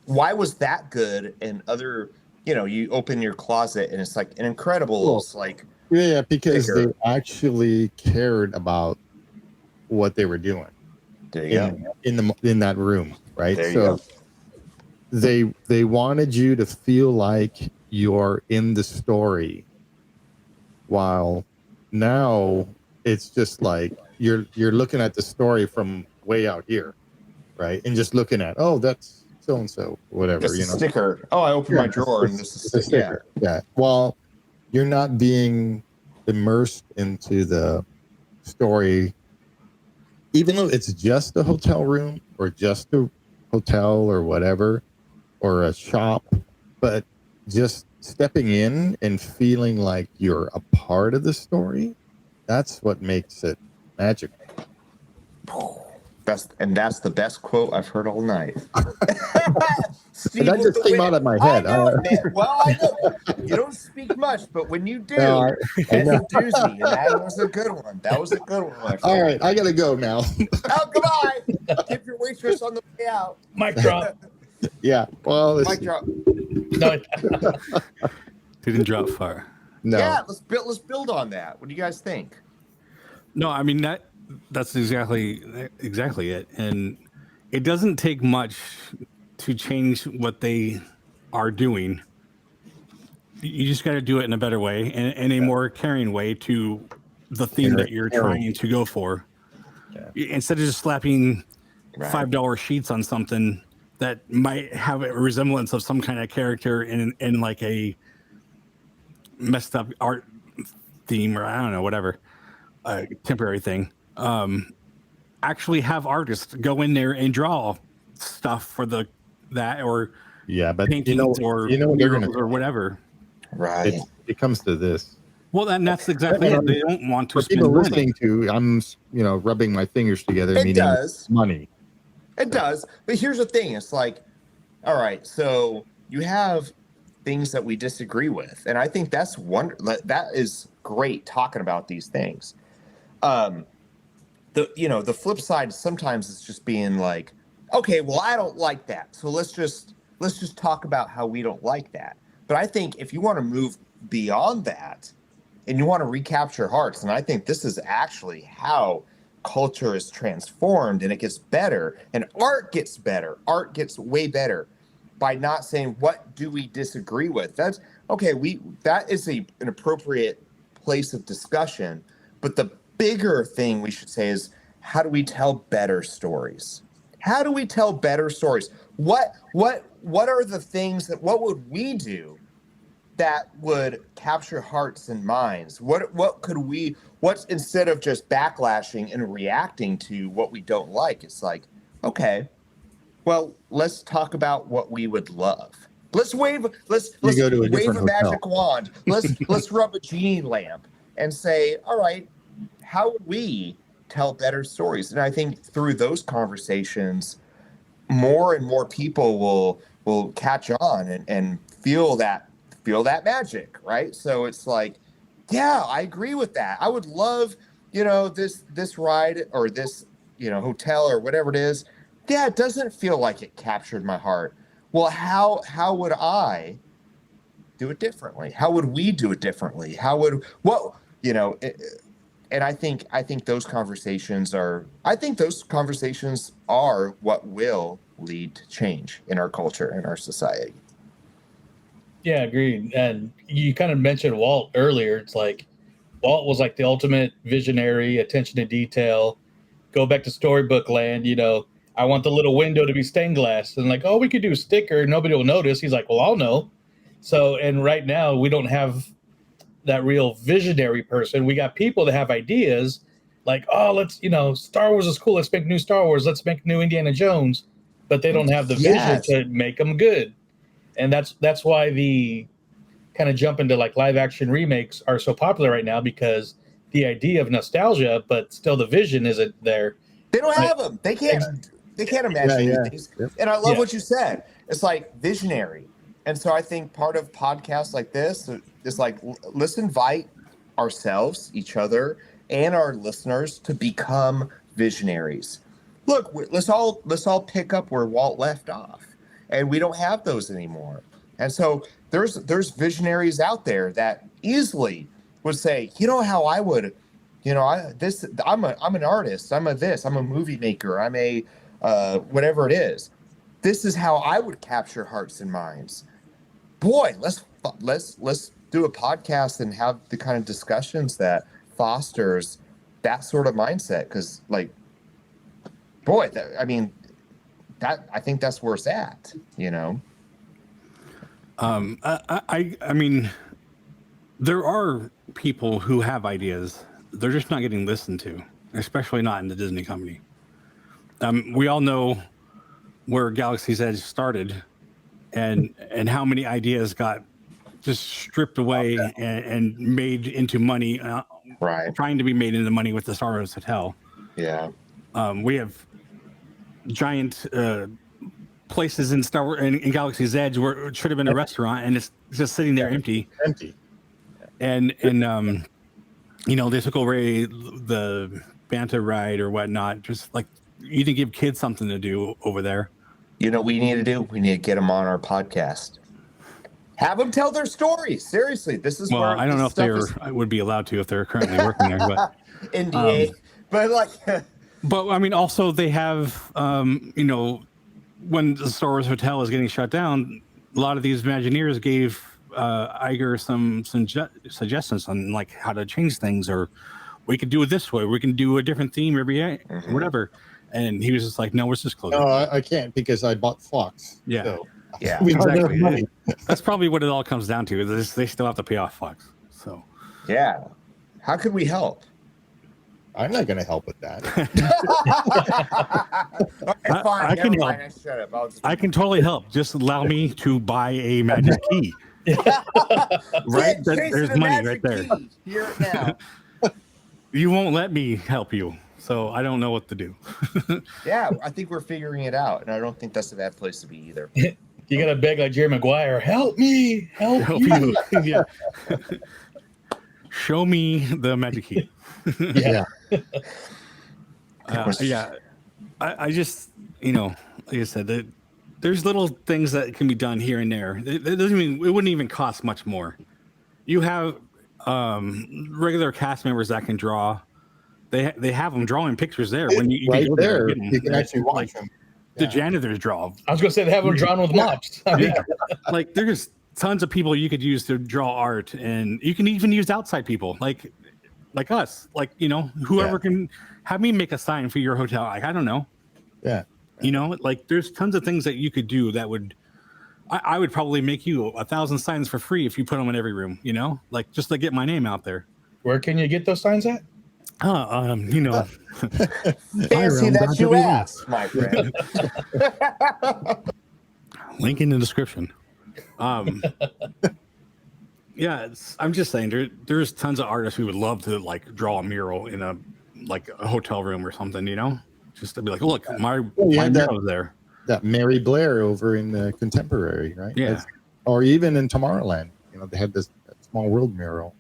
Why was that good? And other, you open your closet and it's like an Incredibles, because they actually cared about what they were doing. There you go. In that room, right? There you go. They wanted you to feel like you're in the story, while now it's just like you're looking at the story from way out here, right? And just looking at, oh, that's so and so, whatever. It's a sticker. Oh, I opened my drawer and this is a sticker. Yeah. Well, you're not being immersed into the story, even though it's just a hotel room or just a hotel or whatever, or a shop, but just stepping in and feeling like you're a part of the story, that's what makes it magical. That's the best quote I've heard all night. Steve, that just came out of my head. I know, man. Well, I know you don't speak much, but when you do, it's a doozy, and that was a good one. That was a good one, my friend. All right, I gotta go now. Oh, goodbye. Tip your waitress on the way out. Mic drop. Yeah. Well, Mic drop. No, Didn't drop far. No. Yeah, let's build on that. What do you guys think? No, I mean that's exactly it, and it doesn't take much to change what they are doing. You just got to do it in a better way and in a more caring way to the theme that you're trying to go for. Yeah. Instead of just slapping $5 sheets on something that might have a resemblance of some kind of character in like a messed up art theme, or I don't know, whatever, temporary thing. Actually have artists go in there and draw stuff for that, or but paintings or murals or whatever. Right. It comes to this. Well, then that's exactly it. They don't want to spend people money. Listening to, I'm rubbing my fingers together. It does. Money. It does. But here's the thing. It's like, all right, so you have things that we disagree with. And I think that is great talking about these things. The flip side sometimes is just being like, okay, well, I don't like that. So let's just talk about how we don't like that. But I think if you want to move beyond that and you want to recapture hearts. And I think this is actually how culture is transformed, and it gets better, and art gets better. Art gets way better by not saying, what do we disagree with? That's okay. That is an appropriate place of discussion. But the bigger thing we should say is, how do we tell better stories? How do we tell better stories? What are the things what would we do that would capture hearts and minds? What's instead of just backlashing and reacting to what we don't like, it's like, okay, well, let's talk about what we would love. Let's wave a magic wand. Let's rub a genie lamp and say, all right, how would we tell better stories? And I think through those conversations, more and more people will catch on and feel that magic, right? So it's like, yeah, I agree with that. I would love, this ride or this, hotel or whatever it is. Yeah, it doesn't feel like it captured my heart. Well, how would I do it differently? How would we do it differently? And I think those conversations are what will lead to change in our culture and our society. Yeah, agreed. And you kind of mentioned Walt earlier. It's like Walt was like the ultimate visionary, attention to detail. Go back to storybook land, I want the little window to be stained glass. And like, oh, we could do a sticker. Nobody will notice. He's like, well, I'll know. So, and right now we don't have that real visionary person. We got people that have ideas like, oh, let's, Star Wars is cool. Let's make new Star Wars. Let's make new Indiana Jones. But they don't have the vision to make them good. And that's why the kind of jump into like live action remakes are so popular right now, because the idea of nostalgia, but still the vision isn't there. They don't have them. They can't imagine things. And I love what you said. It's like visionary. And so I think part of podcasts like this is like, let's invite ourselves, each other, and our listeners to become visionaries. Look, let's all pick up where Walt left off, and we don't have those anymore. And so there's visionaries out there that easily would say, how I would, I'm an artist, I'm a movie maker, I'm a whatever it is. This is how I would capture hearts and minds. Boy, let's do a podcast and have the kind of discussions that fosters that sort of mindset. Because, like, boy, I think that's where it's at. I mean, there are people who have ideas. They're just not getting listened to, especially not in the Disney company. We all know where Galaxy's Edge started, and how many ideas got just stripped away and made into money, trying to be made into money with the Star Wars Hotel. Yeah. We have giant places in Star Wars in Galaxy's Edge where it should have been a restaurant, and it's just sitting there empty. And they took away the Banta ride or whatnot. Just like, you didn't give kids something to do over there. What we need to do? We need to get them on our podcast. Have them tell their stories. Seriously, this is where I don't know if I would be allowed to if they're currently working there, but NDA. But like, but I mean, also they have, when the Star Wars Hotel is getting shut down, a lot of these Imagineers gave Iger some suggestions on like how to change things, or we could do it this way. We can do a different theme every year, whatever. And he was just like, no, we're just closing. No, I can't because I bought Fox. Yeah. So. Yeah, we exactly. Money. That's probably what it all comes down to. Is they still have to pay off Fox. So, yeah. How could we help? I'm not going to help with that. Okay, fine. I can help. Shut up. I can totally help. Just allow me to buy a magic key. Right? There's money right there. Here now. You won't let me help you. So I don't know what to do. Yeah, I think we're figuring it out, and I don't think that's a bad place to be either. You gotta beg like Jerry Maguire, help me, help you. Yeah. Show me the magic key. Yeah. I just, like I said, there's little things that can be done here and there. It wouldn't even cost much more. You have regular cast members that can draw. They have them drawing pictures there when you right go there. Get 'em. You can actually watch like them. the janitors draw. I was gonna say they have them drawn with mops. I mean, Like there's tons of people you could use to draw art, and you can even use outside people like us, like whoever can have me make a sign for your hotel. Like I don't know, like there's tons of things that you could do that would. I would probably make you 1,000 signs for free if you put them in every room. Like just to get my name out there. Where can you get those signs at? Fancy that you asked, my friend. Link in the description. Yeah, I'm just saying there's tons of artists who would love to like draw a mural in a hotel room or something, just to be like, look, my mural's there. That Mary Blair over in the Contemporary, right? Yeah. Or even in Tomorrowland, they had this Small World mural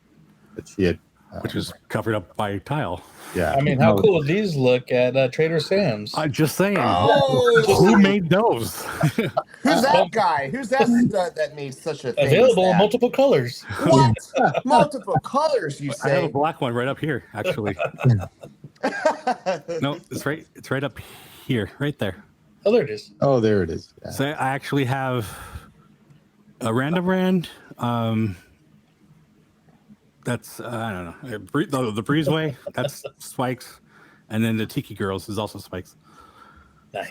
that she had, which was covered up by tile. Yeah. I mean, how cool would these look at Trader Sam's? I'm just saying. Oh, who made those? Who's that guy? Who's that stud that made such a thing? Available in multiple colors. What? Multiple colors, you I have a say? black one right up here, actually. No, it's right up here, right there. Oh, there it is. Oh, there it is. Yeah. So I actually have a random brand. That's I don't know. The Breezeway, that's Spikes, and then the Tiki Girls is also Spikes. Nice.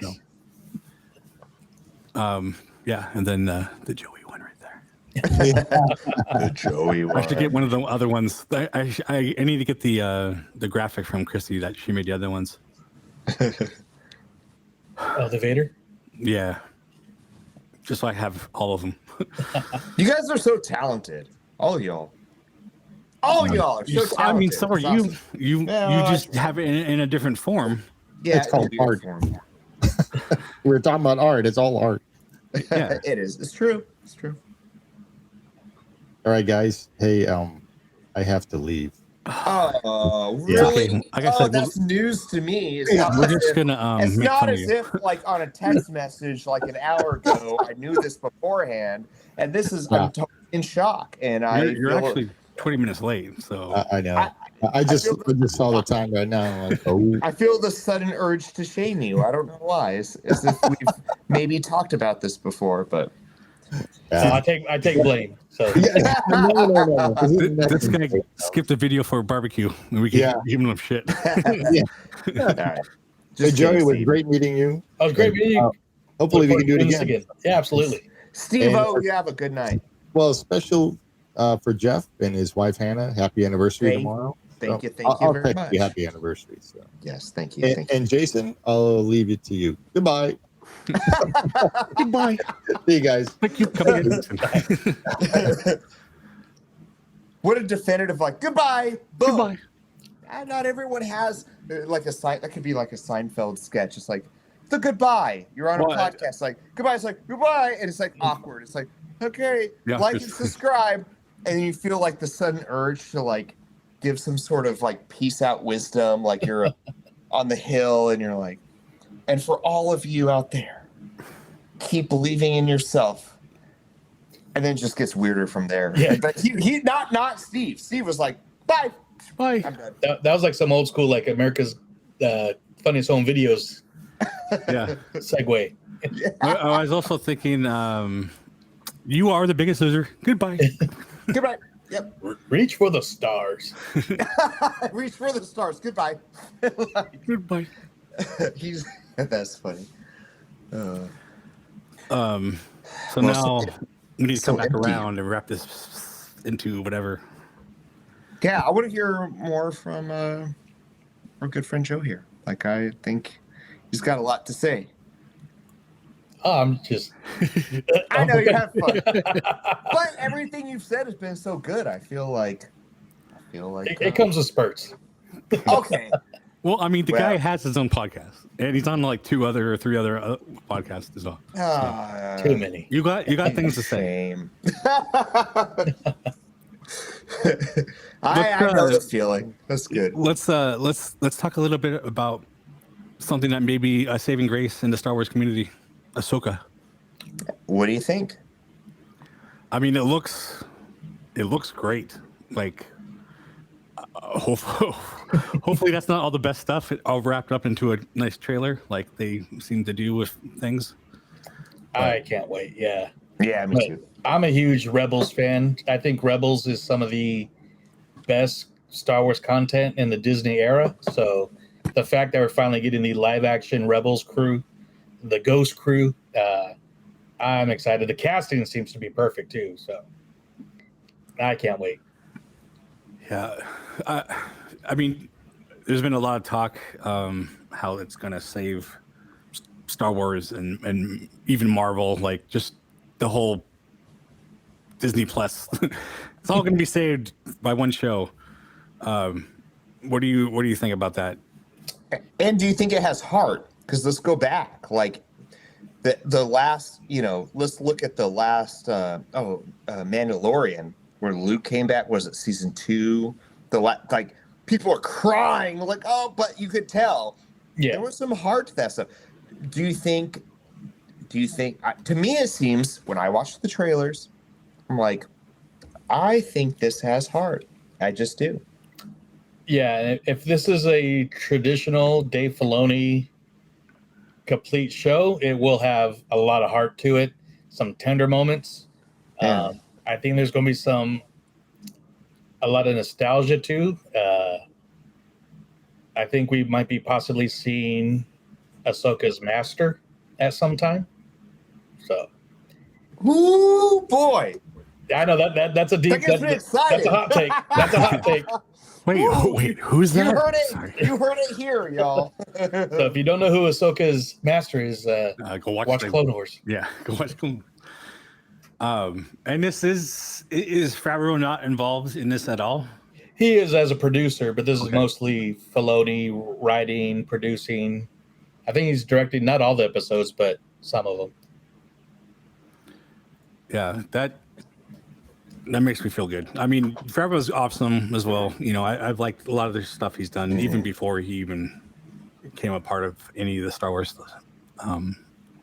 So, yeah, and then the Joey one right there. The Joey one. I should get one of the other ones. I need to get the graphic from Christy that she made the other ones. Oh, the Vader? Yeah. Just so I have all of them. You guys are so talented. All of y'all. All of y'all are so talented. I mean, so are It's you. awesome. You just have it in a different form. Yeah, It's called art. We're talking about art. It's all art. Yeah. It is. It's true. It's true. All right, guys. Hey, I have to leave. Oh, Yeah. really? Okay, like I said, that's news to me. It's Yeah, not we're as just if- gonna it's make not fun of as you. if, like, on a text message, like an hour ago, I knew this beforehand, and this is I'm totally in shock. And You're actually 20 minutes late, so I know. I just saw the time right now. I'm like, oh. I feel the sudden urge to shame you. I don't know why. It's as if we've maybe talked about this before, but No, I take blame. So No. This guy skipped a video for a barbecue, and we can give him shit. Yeah. all right. Hey, Joey, it was Steve. great meeting you. it was great meeting you. Hopefully, we Look can do it forward to doing again. this Yeah, absolutely. Steve-O, And- you have a good night. Well, special for Jeff and his wife Hannah. Happy anniversary tomorrow. Thank you I'll very text much. you happy anniversary. So. Yes, thank you. Thank you. And Jason, I'll leave it to you. Goodbye. Goodbye. See you guys. Thank you for coming in. What a definitive, goodbye. Boom. Goodbye. Not everyone has like a sign that could be like a Seinfeld sketch. It's like the goodbye. You're on a podcast, like goodbye. It's like goodbye, and it's like awkward. It's like okay, Yeah. like and subscribe, and you feel like the sudden urge to like give some sort of like peace out wisdom, like you're on the hill, and you're like, and for all of you out there, keep believing in yourself. And then it just gets weirder from there. Yeah. But he not Steve. Steve was like, bye. Bye. I'm done. That was like some old school, like America's funniest home videos Yeah. segue. I was also thinking, you are the biggest loser. Goodbye. Goodbye. Yep. Reach for the stars. Reach for the stars. Goodbye. Goodbye. That's funny. So now we need to come back empty. around and wrap this into whatever. Yeah, I want to hear more from our good friend Joe here. Like, I think he's got a lot to say. Oh, I'm just. I know you have fun, but everything you've said has been so good. I feel like It comes with spurts. Okay. Well, I mean, the guy has his own podcast, and he's on like 2 other or 3 other podcasts as well. Too many. You got things to say. Shame. I know the feeling. That's good. Let's talk a little bit about something that may be a saving grace in the Star Wars community, Ahsoka. What do you think? I mean, it looks great. Like Hopefully that's not all the best stuff. It all wrapped up into a nice trailer, like they seem to do with things. I can't wait. Yeah. Yeah, me too. I'm a huge Rebels fan. I think Rebels is some of the best Star Wars content in the Disney era. So the fact that we're finally getting the live action Rebels crew, the Ghost crew, I'm excited. The casting seems to be perfect too. So I can't wait. Yeah. I mean, there's been a lot of talk how it's going to save Star Wars and even Marvel, like just the whole Disney Plus. It's all going to be saved by one show. What do you think about that? And do you think it has heart? Because let's go back, like the last, let's look at the last Mandalorian, where Luke came back. Was it season 2? Like people are crying, like, oh, but you could tell there was some heart to that stuff. Do you think? To me, it seems when I watch the trailers, I'm like, I think this has heart. I just do. Yeah, if this is a traditional Dave Filoni complete show, it will have a lot of heart to it, some tender moments. Yeah. I think there's going to be a lot of nostalgia too. I think we might be possibly seeing Ahsoka's master at some time. So, ooh boy, I know that's a deep. That's a hot take. That's a hot take. Wait, who's that? You heard it here, y'all. So if you don't know who Ahsoka's master is, go watch Clone Wars. Yeah, go watch Clone Wars. And this is Favreau not involved in this at all? He is as a producer, but this is mostly Filoni writing, producing. I think he's directing not all the episodes, but some of them. Yeah, that makes me feel good. I mean, Favreau's awesome as well. I've liked a lot of the stuff he's done, even before he even became a part of any of the Star Wars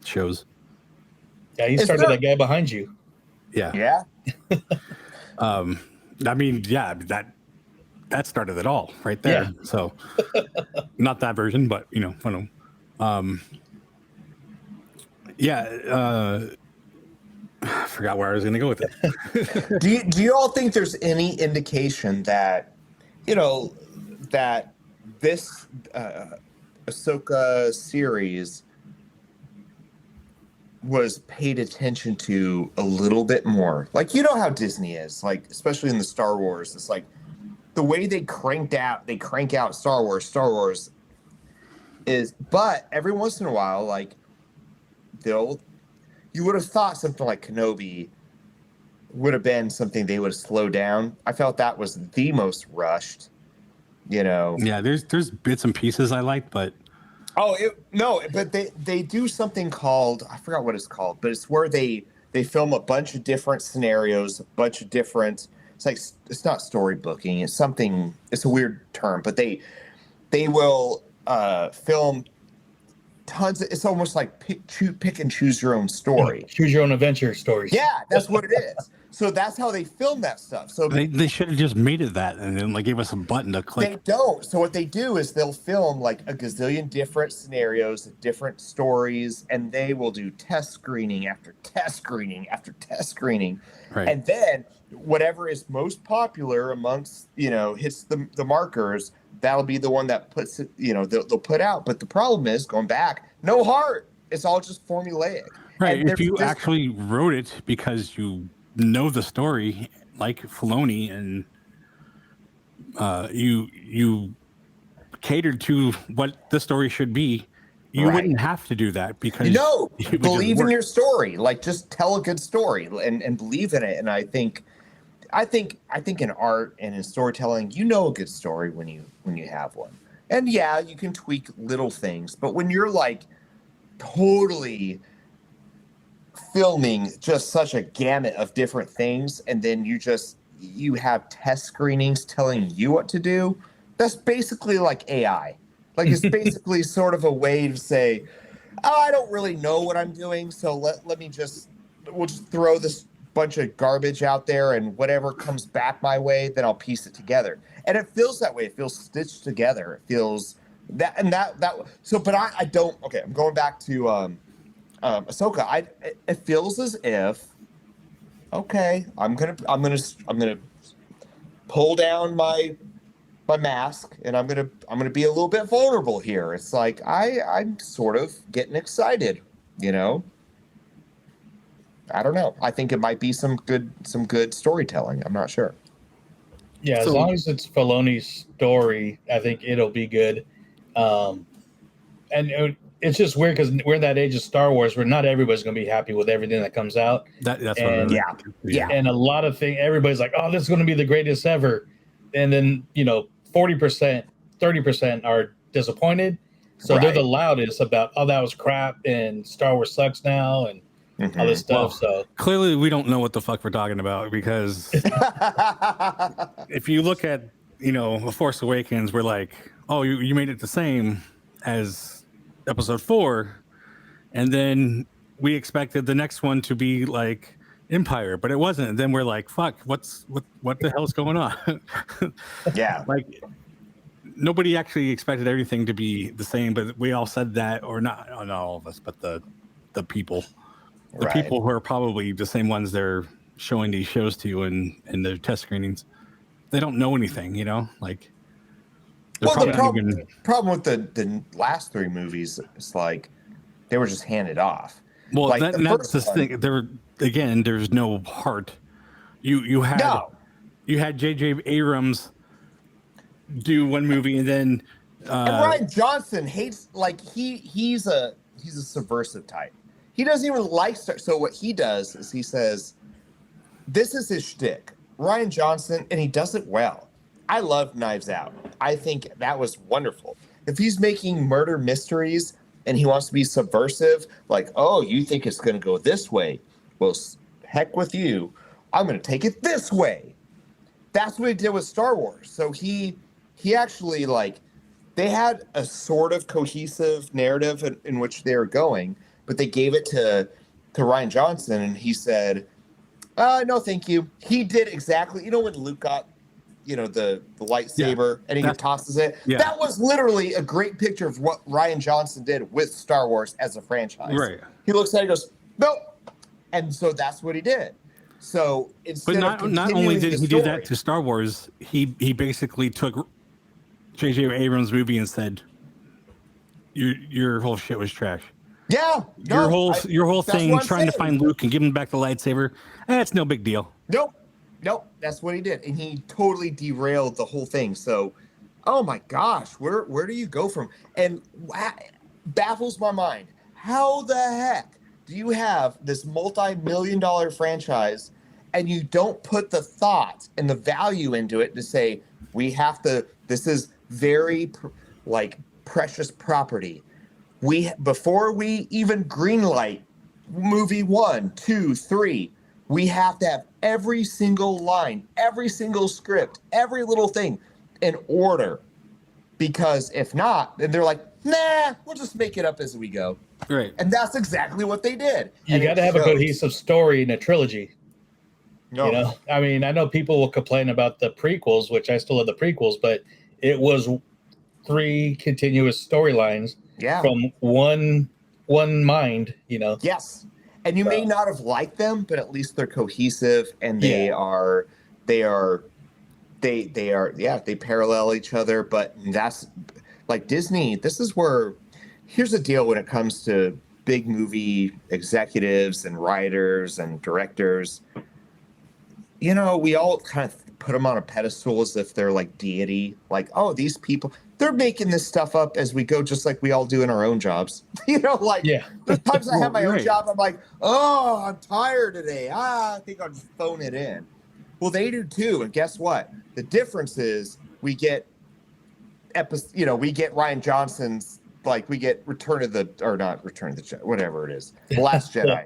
shows. Yeah, he started that guy behind you. Yeah. Yeah. I mean, yeah, that started it all right there. Yeah. So not that version, but I forgot where I was going to go with it. Do you all think there's any indication that that this Ahsoka series was paid attention to a little bit more? Like, how Disney is, like, especially in the Star Wars, it's like the way they crank out Star Wars is, but every once in a while, like, you would have thought something like Kenobi would have been something they would have slowed down. I felt that was the most rushed, Yeah, there's bits and pieces I like, but but they do something called, I forgot what it's called, but it's where they film a bunch of different scenarios, a bunch of different. It's like, it's not storybooking. It's something. It's a weird term, but they will film tons of, it's almost like pick and choose your own story. Choose your own adventure stories. Yeah, that's what it is. So that's how they film that stuff. So they should have just made it that and then gave us a button to click. They don't. So what they do is they'll film like a gazillion different scenarios, different stories, and they will do test screening after test screening after test screening. Right. And then whatever is most popular amongst, hits the markers, that'll be the one that puts it, they'll put out. But the problem is, going back, no heart. It's all just formulaic. Right. And if you actually wrote it because you know the story, like Filoni, and you catered to what the story should be, you wouldn't have to do that because you believe in your story. Like, just tell a good story and believe in it. And I think in art and in storytelling, a good story when you have one. And yeah, you can tweak little things, but when you're like totally filming just such a gamut of different things, and then you have test screenings telling you what to do, that's basically like AI. Like, it's basically sort of a way to say, oh, I don't really know what I'm doing, so we'll just throw this bunch of garbage out there, and whatever comes back my way, then I'll piece it together. And it feels that way. It feels stitched together. It feels that. So, but I don't. Okay, I'm going back to Ahsoka. It feels as if, okay, I'm gonna pull down my mask, and I'm gonna be a little bit vulnerable here. It's like I'm sort of getting excited, you know. I don't know. I think it might be some good storytelling. I'm not sure. Yeah, as long as it's Filoni's story, I think it'll be good. And it's just weird because we're in that age of Star Wars where not everybody's going to be happy with everything that comes out. That's and, what yeah. And a lot of things, everybody's like, "Oh, this is going to be the greatest ever," and then 40%, 30% are disappointed. So they're the loudest about, "Oh, that was crap," and Star Wars sucks now, and all this stuff. Well, so clearly, we don't know what the fuck we're talking about, because if you look at The Force Awakens, we're like, "Oh, you made it the same as Episode 4," and then we expected the next one to be like Empire, but it wasn't. And then we're like, "Fuck, what the hell's going on?" Yeah, like nobody actually expected everything to be the same, but we all said that, or not all of us, but the people. The people who are probably the same ones they're showing these shows to in their test screenings, they don't know anything, like. Well, the problem with the last 3 movies is like they were just handed off. Well, like that's the thing. There's no heart. You had J.J. Abrams do one movie, and then and Rian Johnson hates, like, he's a subversive type. He doesn't even like Star. So what he does is he says, this is his shtick. Rian Johnson, and he does it well. I love Knives Out. I think that was wonderful. If he's making murder mysteries and he wants to be subversive, like, oh, you think it's going to go this way? Well, heck with you. I'm going to take it this way. That's what he did with Star Wars. So he actually, like, they had a sort of cohesive narrative in which they were going, but they gave it to Rian Johnson, and he said, no, thank you. He did exactly, when Luke got, the lightsaber, and he tosses it. Yeah. That was literally a great picture of what Rian Johnson did with Star Wars as a franchise. Right. He looks at it and goes, nope. And so that's what he did. So instead not only did he do that to Star Wars, he basically took J.J. Abrams' movie and said, your whole shit was trash. Yeah, your whole thing trying to find Luke and give him back the lightsaber, it's no big deal. Nope, that's what he did, and he totally derailed the whole thing. So, oh my gosh, where do you go from? And baffles my mind. How the heck do you have this multi-million-dollar franchise, and you don't put the thought and the value into it to say, we have to? This is very precious property. Before we even greenlight movie 1, 2, 3, we have to have every single line, every single script, every little thing in order. Because if not, then they're like, nah, we'll just make it up as we go. Right. And that's exactly what they did. You got to have a cohesive story in a trilogy. No. I mean, I know people will complain about the prequels, which I still love the prequels, but it was 3 continuous storylines. Yeah. From one mind, Yes. And you may not have liked them, but at least they're cohesive, and they parallel each other. But that's like Disney. This is where, here's the deal when it comes to big movie executives and writers and directors. We all kind of put them on a pedestal as if they're like deity. Like, oh, these people, they're making this stuff up as we go, just like we all do in our own jobs. There's times I have my own job, I'm like, oh, I'm tired today. I think I'll just phone it in. Well, they do too. And guess what? The difference is we get Rian Johnson's, we get Return of the Jedi, whatever it is, The Last Jedi.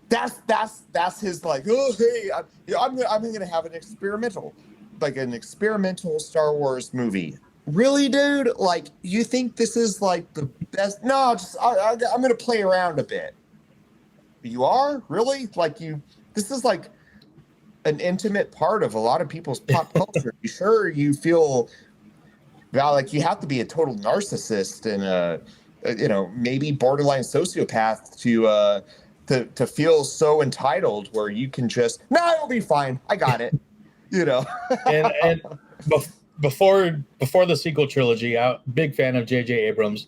That's his, oh, hey, I'm going to have an experimental Star Wars movie. Really, dude? You think this is the best? No, I'm going to play around a bit. You are? Really? this is like an intimate part of a lot of people's pop culture. Sure, you feel like you have to be a total narcissist and maybe borderline sociopath to feel so entitled where you can just, no, it'll be fine, I got it. and before the sequel trilogy, I'm a big fan of J.J. Abrams.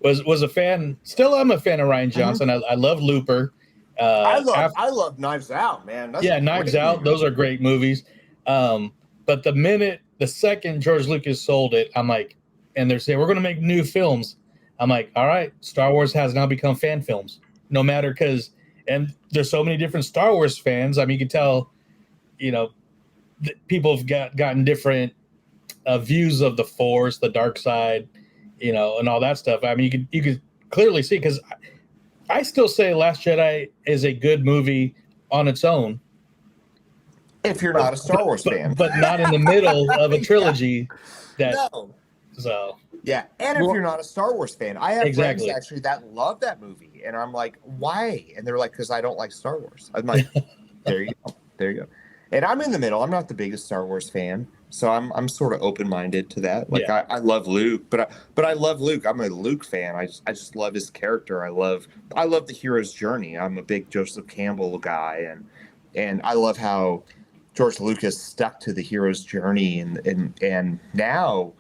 Was a fan. Still, I'm a fan of Rian Johnson. I love Looper. I love Knives Out, man. That's Knives Out. movie. Those are great movies. But the second George Lucas sold it, I'm like, and they're saying we're going to make new films. I'm like, all right, Star Wars has now become fan films. No matter and there's so many different Star Wars fans. I mean, you can tell, people have gotten different views of the Force, the dark side, and all that stuff. I mean, you could clearly see, because I still say Last Jedi is a good movie on its own. If you're not a Star Wars fan. But not in the middle of a trilogy. No. So. Yeah, and if you're not a Star Wars fan. I have friends actually that love that movie. And I'm like, why? And they're like, because I don't like Star Wars. I'm like, there you go. And I'm in the middle. I'm not the biggest Star Wars fan. So I'm sort of open-minded to that. Like I love Luke, but I love Luke. I'm a Luke fan. I just love his character. I love the hero's journey. I'm a big Joseph Campbell guy, and I love how George Lucas stuck to the hero's journey, and now,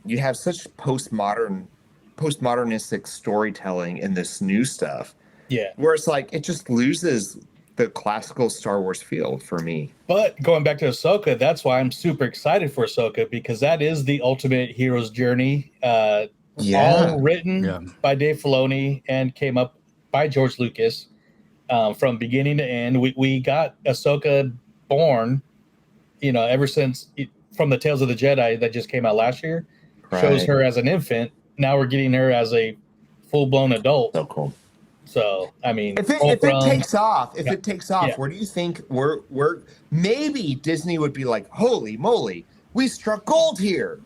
you have such postmodernistic storytelling in this new stuff. Yeah. Where it's like it just loses the classical Star Wars feel for me. But going back to Ahsoka, that's why I'm super excited for Ahsoka, because that is the ultimate hero's journey. All written by Dave Filoni and came up by George Lucas from beginning to end. We got Ahsoka born, ever since from the Tales of the Jedi that just came out last year. Right. Shows her as an infant. Now we're getting her as a full-blown adult. So cool. So, I mean, if it takes off, where do you think we're maybe Disney would be like, holy moly, we struck gold here.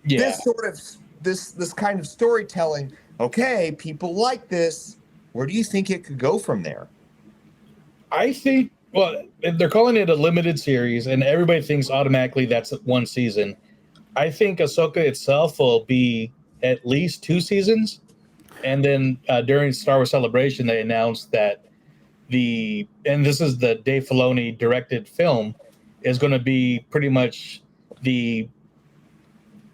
Yeah. This sort of this kind of storytelling. Okay, people like this. Where do you think it could go from there? I think, they're calling it a limited series, and everybody thinks automatically that's one season. I think Ahsoka itself will be at least 2 seasons. And then during Star Wars Celebration, they announced that and this is the Dave Filoni directed film, is going to be pretty much the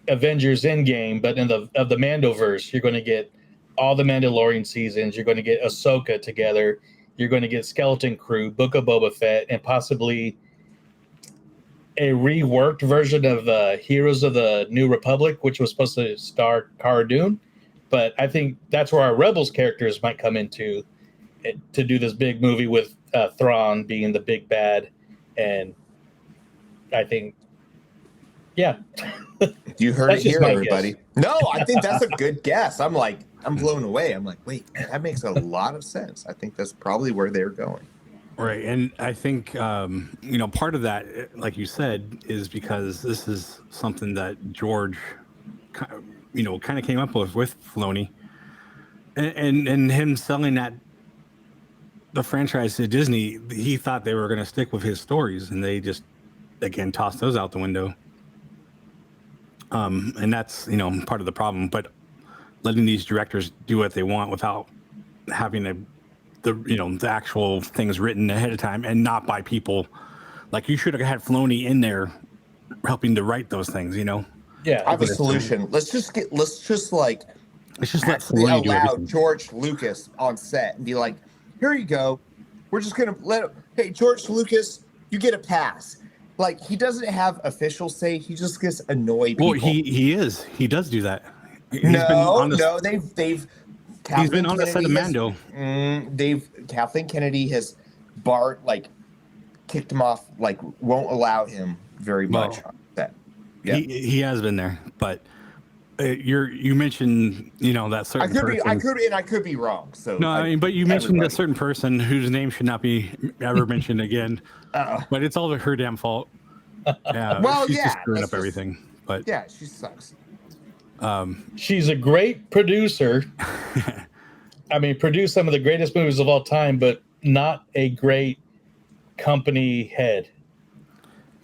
Avengers Endgame, but of the Mandoverse. You're going to get all the Mandalorian seasons. You're going to get Ahsoka together. You're going to get Skeleton Crew, Book of Boba Fett, and possibly a reworked version of Heroes of the New Republic, which was supposed to star Cara Dune. But I think that's where our Rebels characters might come into it, to do this big movie with Thrawn being the big bad. And I think, You heard it here, everybody. Guess. No, I think that's a good guess. I'm blown away. I'm like, wait, that makes a lot of sense. I think that's probably where they're going. Right. And I think, part of that, like you said, is because this is something that George kind of came up with Filoni, and him selling the franchise to Disney. He thought they were going to stick with his stories, and they just again tossed those out the window. And that's part of the problem. But letting these directors do what they want without having the actual things written ahead of time, and not by people, like you should have had Filoni in there helping to write those things. Yeah, I have a solution. Let's just let Filoni allow George Lucas on set and be like, here you go. We're just gonna hey, George Lucas, you get a pass. Like, he doesn't have official say. He just gets annoy people. Well, he does do that. They've He's been on the set of Mando. Kathleen Kennedy has kicked him off, won't allow him very much on set. Yeah. He has been there, but you mentioned that certain person. I could be wrong. So no, but you mentioned a certain person whose name should not be ever mentioned again. But it's all her damn fault. Yeah, she's just screwing up everything. But yeah, she sucks. She's a great producer. I mean, produced some of the greatest movies of all time, but not a great company head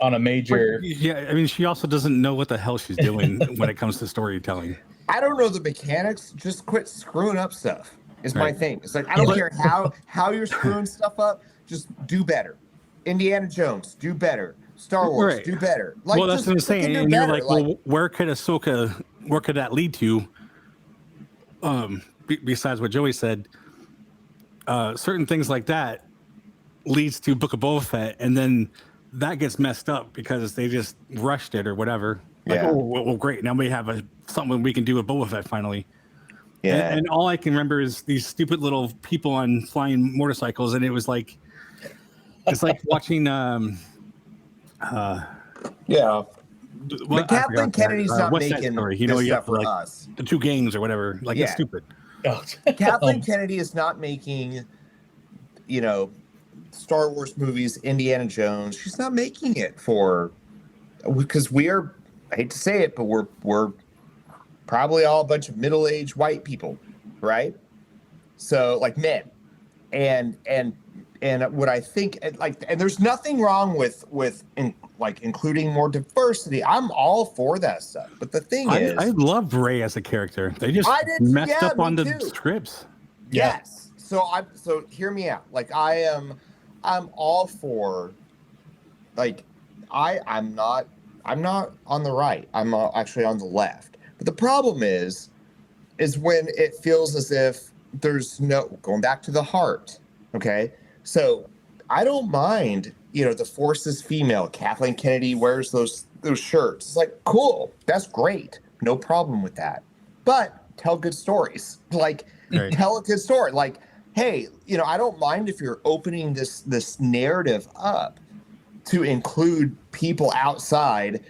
on a major. Yeah, I mean, she also doesn't know what the hell she's doing when it comes to storytelling. I don't know the mechanics. Just quit screwing up stuff. Is my Right. thing. It's like I don't care how you're screwing stuff up. Just do better. Indiana Jones, do better. Star Wars, Right. do better. Like, Well, that's just what I'm freaking saying. do And you're better. like, well, where could Ahsoka? Where could that lead to? Besides what Joey said, certain things like that leads to Book of Boba Fett, and then that gets messed up because they just rushed it or whatever. Like, Yeah. oh, well, great. Now we have something we can do with Boba Fett finally. Yeah. And all I can remember is these stupid little people on flying motorcycles, and it was like, it's like watching. Yeah. Well, But Kathleen Kennedy's not West Side making Story. this You stuff have to, for like, us. the two gangs or whatever. Like, it's Yeah. stupid. Kathleen Kennedy is not making, Star Wars movies, Indiana Jones. She's not making it because we're, I hate to say it, but we're probably all a bunch of middle-aged white people, right? So like men, and what I think, and there's nothing wrong with including more diversity. I'm all for that stuff. But the thing is, I loved Ray as a character. They just messed up on the scripts. Yes. So hear me out. Like I'm all for, like, I'm not on the right. I'm actually on the left. But the problem is when it feels as if there's going back to the heart. Okay. So I don't mind, the Force is female. Kathleen Kennedy wears those shirts. It's like, cool. That's great. No problem with that. But tell good stories. Like, tell a good story. Like, hey, I don't mind if you're opening this narrative up to include people outside.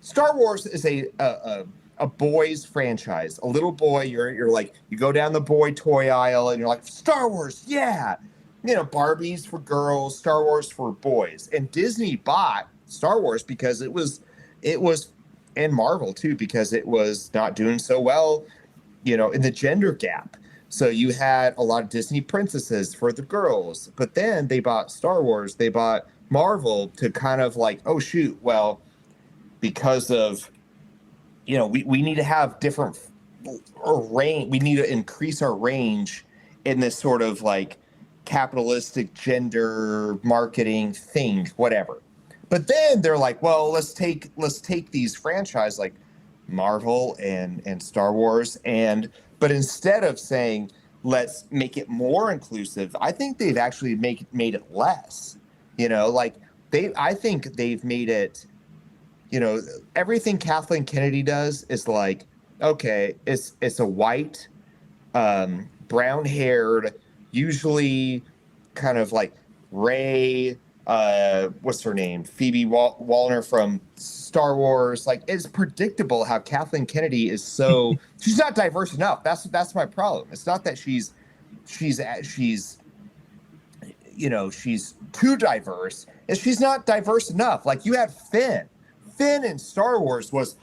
Star Wars is a boys franchise. A little boy, you're like, you go down the boy toy aisle and you're like, Star Wars, yeah. Barbies for girls, Star Wars for boys. And Disney bought Star Wars because it was, and Marvel too, because it was not doing so well, in the gender gap. So you had a lot of Disney princesses for the girls, but then they bought Star Wars, they bought Marvel to kind of like, oh shoot, well, because of, we need to have different range. We need to increase our range in this sort of like capitalistic gender marketing thing, whatever. But then they're like, well, let's take these franchises like Marvel and Star Wars, but instead of saying let's make it more inclusive, I think they've actually made it less. I think they've made it. Everything Kathleen Kennedy does is like, okay, it's a white, brown-haired, usually kind of like Ray, what's her name? Phoebe Waller from Star Wars. Like, it's predictable how Kathleen Kennedy is so she's not diverse enough. That's my problem. It's not that she's too diverse. It's she's not diverse enough. Like, you had Finn. Finn in Star Wars was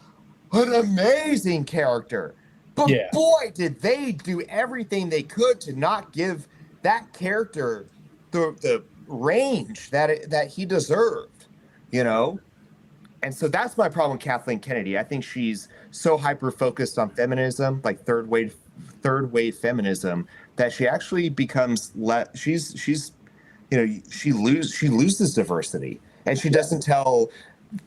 an amazing character. But boy, did they do everything they could to not give that character the range that he deserved, And so that's my problem with Kathleen Kennedy. I think she's so hyper-focused on feminism, like third wave feminism, that she actually becomes she loses diversity, and she doesn't tell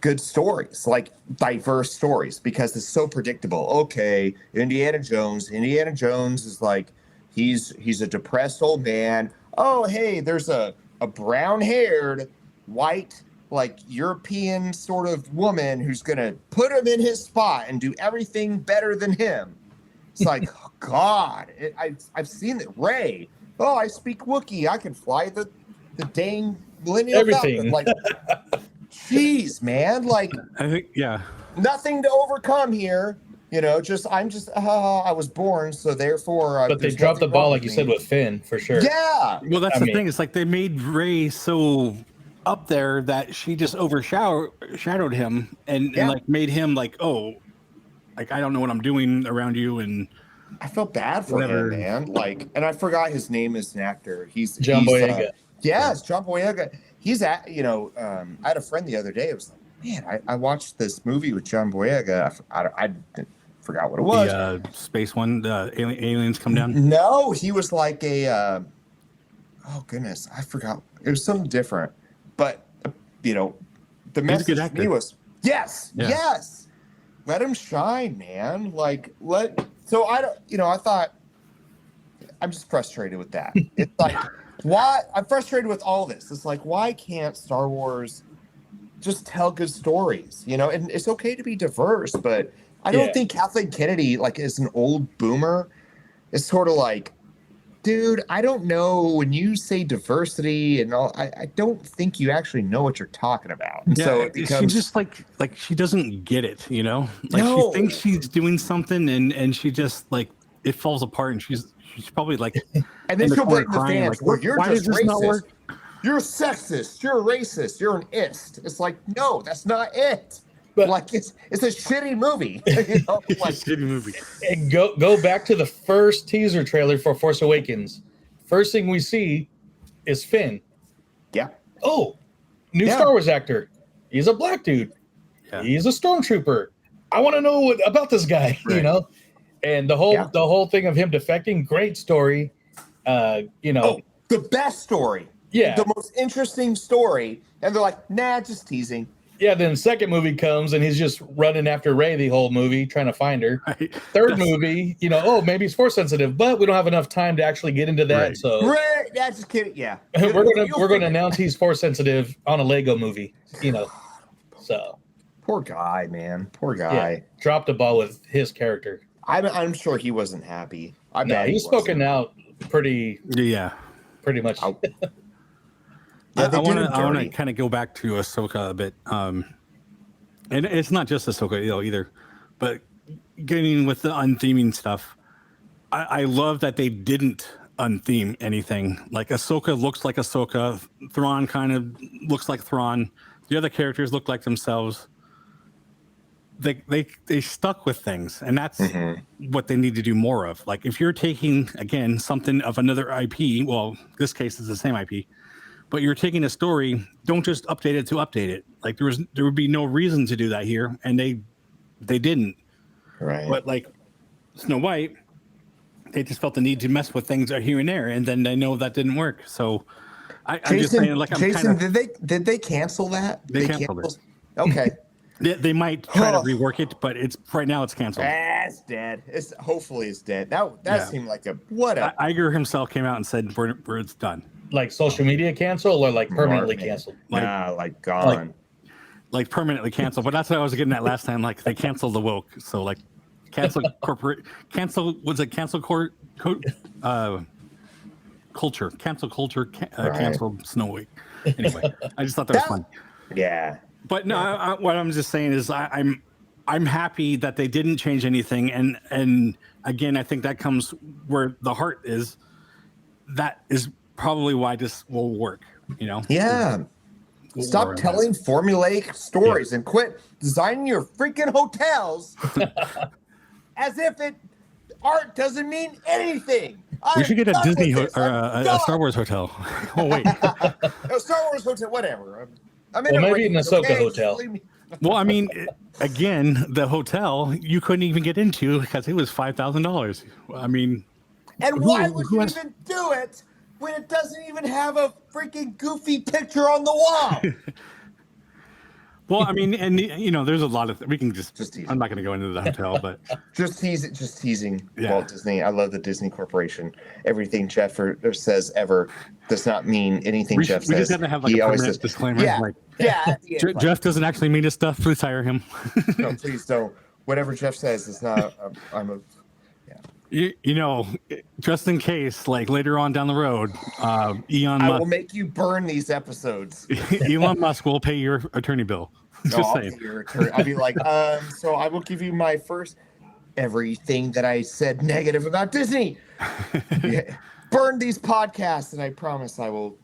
good stories, like diverse stories, because it's so predictable. Okay, Indiana Jones is like, he's a depressed old man. Oh, hey, there's a brown-haired white, like, European sort of woman who's gonna put him in his spot and do everything better than him. It's like, oh, God, I've seen it. Ray, oh, I speak Wookiee. I can fly the dang Millennium Falcon. Like, jeez, man, like, I think, nothing to overcome here. I was born, so therefore. But they dropped the ball, like you said, with Finn, for sure. Yeah. Well, that's the thing. It's like they made Ray so up there that she just overshadowed him and like made him like, oh, like, I don't know what I'm doing around you, and I felt bad for him, man. Like, and I forgot his name as an actor. He's John Boyega. Yes, John Boyega. he's at, I had a friend the other day. It was like, man, I watched this movie with John Boyega. I forgot what it was. The space one, the aliens come down. No, he was like a, oh goodness, I forgot. It was something different. But, the message to me was, yes, let him shine, man. So I don't, I thought, I'm just frustrated with that. It's like, why? I'm frustrated with all this. It's like, why can't Star Wars just tell good stories? And it's okay to be diverse, but I don't think Kathleen Kennedy, is an old boomer. It's sort of like, dude, I don't know, when you say diversity and all, I don't think you actually know what you're talking about. And so it becomes, she just like she doesn't get it, No. She thinks she's doing something and she just it falls apart, and she's probably like, and then she'll blame the fans. Well, you're why just does this not racist. work? You're sexist. You're a racist. You're an ist. It's like, no, that's not it. But it's a shitty movie. It's a shitty movie. And go back to the first teaser trailer for Force Awakens. First thing we see is Finn. Yeah. Oh, new Star Wars actor. He's a black dude. Yeah. He's a stormtrooper. I want to know what about this guy, right. And the whole thing of him defecting, great story. Oh, the best story. Yeah. The most interesting story. And they're like, nah, just teasing. Yeah, then the second movie comes and he's just running after Rey the whole movie, trying to find her. Right. Third movie, maybe he's force sensitive, but we don't have enough time to actually get into that. Right. So that's just kidding. Yeah. we're gonna announce he's force sensitive on a Lego movie, So poor guy, man. Poor guy. Yeah, dropped the ball with his character. I'm sure he wasn't happy. He's spoken out pretty much. I want to kind of go back to Ahsoka a bit, and it's not just Ahsoka either, but getting with the untheming stuff. I love that they didn't untheme anything. Like Ahsoka looks like Ahsoka, Thrawn kind of looks like Thrawn. The other characters look like themselves. They stuck with things, and that's what they need to do more of. Like if you're taking again something of another IP, well, this case is the same IP. But you're taking a story, don't just update it to update it. Like there would be no reason to do that here, and they didn't. Right. But like Snow White, they just felt the need to mess with things here and there, and then they know that didn't work. So I'm just saying, Jason, did they cancel that? They canceled it. Okay. They might try to rework it, but right now it's canceled. It's dead. Hopefully it's dead. That seemed like what a. Iger himself came out and said it's done. Like social media cancel or like permanently canceled? Like gone. Like permanently canceled. But that's what I was getting at last time. Like they canceled the woke. So like cancel culture. Cancel culture. Canceled Snow White. Anyway, I just thought that was fun. Yeah. But no, what I'm just saying is I'm happy that they didn't change anything. And again, I think that comes where the heart is. That is probably why this will work, Yeah. Stop telling formulaic stories and quit designing your freaking hotels as if art doesn't mean anything. We should get a Disney or a Star Wars hotel. Oh wait, a Star Wars hotel, whatever. Maybe an Ahsoka hotel. Well, I mean, again, the hotel you couldn't even get into because it was $5,000. I mean, and why would you even do it when it doesn't even have a freaking goofy picture on the wall? Well, I mean, and there's a lot of we can just I'm not going to go into the hotel, but just teasing Walt Disney. I love the Disney Corporation. Everything Jeff says ever does not mean anything Jeff says. We just have to have like a permanent disclaimer. Jeff doesn't actually mean his stuff. Please hire him. No, please don't. Whatever Jeff says is not. Just in case, like later on down the road, Elon Musk will make you burn these episodes. Elon Musk will pay your attorney bill. Just saying. I'll be like, so I will give you my first everything that I said negative about Disney. Burn these podcasts, and I promise I will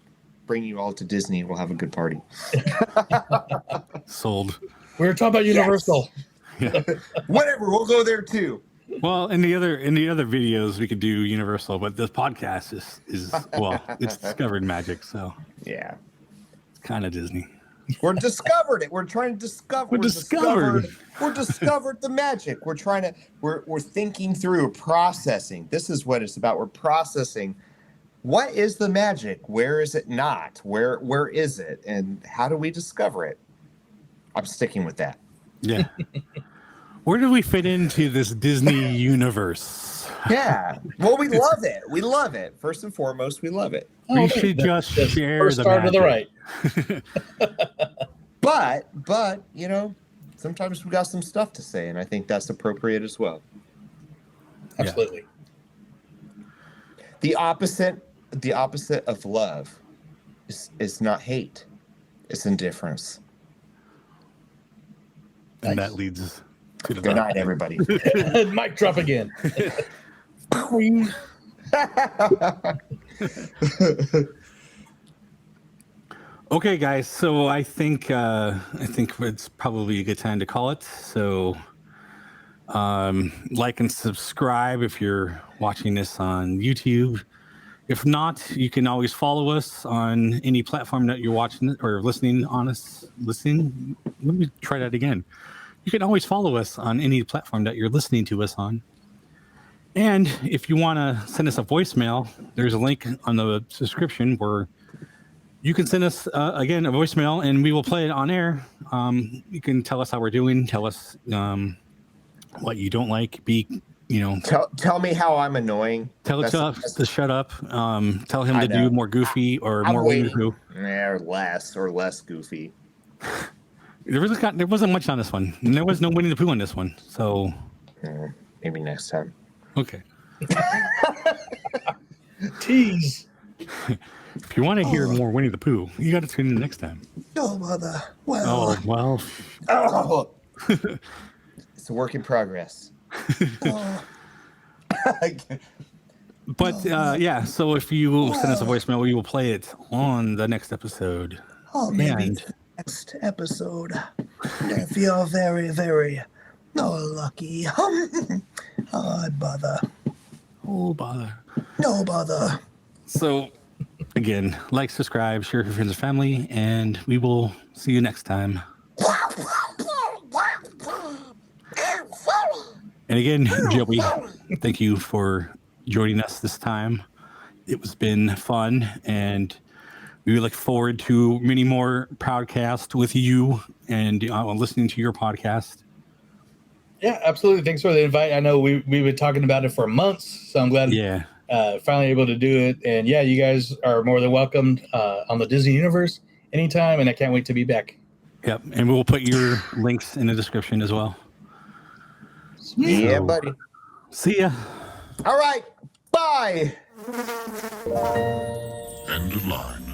bring you all to Disney. We'll have a good party. Sold. We were talking about Universal. Yes. Yeah. Whatever, we'll go there too. Well, in the other videos we could do Universal, but this podcast is it's discovered magic. So yeah. kind of Disney. We're discovered it. We're trying to discover. We're discovered. We're discovered the magic. We're thinking through, processing. This is what it's about. We're processing. What is the magic? Where is it not? Where is it? And how do we discover it? I'm sticking with that. Yeah. Where do we fit into this Disney universe? Yeah. Well, we love it. We love it. First and foremost, we love it. We should just share first the start to magic. the right. But you know, sometimes we got some stuff to say, and I think that's appropriate as well. Absolutely. The opposite of love is not hate. It's indifference. And that leads to the Good night, everybody. Mic drop again. Okay, guys. So I think it's probably a good time to call it. So, like and subscribe if you're watching this on YouTube. If not, you can always follow us on any platform that you're watching or listening on us. Listening. Let me try that again. You can always follow us on any platform that you're listening to us on. And if you want to send us a voicemail, there's a link on the description where you can send us, again, a voicemail, and we will play it on air. You can tell us how we're doing, tell us what you don't like, Tell me how I'm annoying. Tell us to shut up. Tell him to do more goofy or more Winnie the Pooh. Or less goofy. There wasn't much on this one. And there was no Winnie the Pooh on this one. So maybe next time. Okay. Tease. If you want to hear more Winnie the Pooh, you got to tune in next time. No, mother. Well. Oh. It's a work in progress. But yeah, so if you send us a voicemail, we will play it on the next episode. Maybe next episode. I feel very, very lucky. Oh, bother. Oh, bother. No bother. So, again, like, subscribe, share with your friends and family, and we will see you next time. And again, Joey, thank you for joining us this time. It's been fun, and we look forward to many more podcasts with you and listening to your podcast. Yeah, absolutely. Thanks for the invite. I know we've been talking about it for months, so I'm glad finally able to do it. And yeah, you guys are more than welcome on the Disney Universe anytime, and I can't wait to be back. Yep, and we'll put your links in the description as well. Yeah, buddy. See ya. All right. Bye. End of line.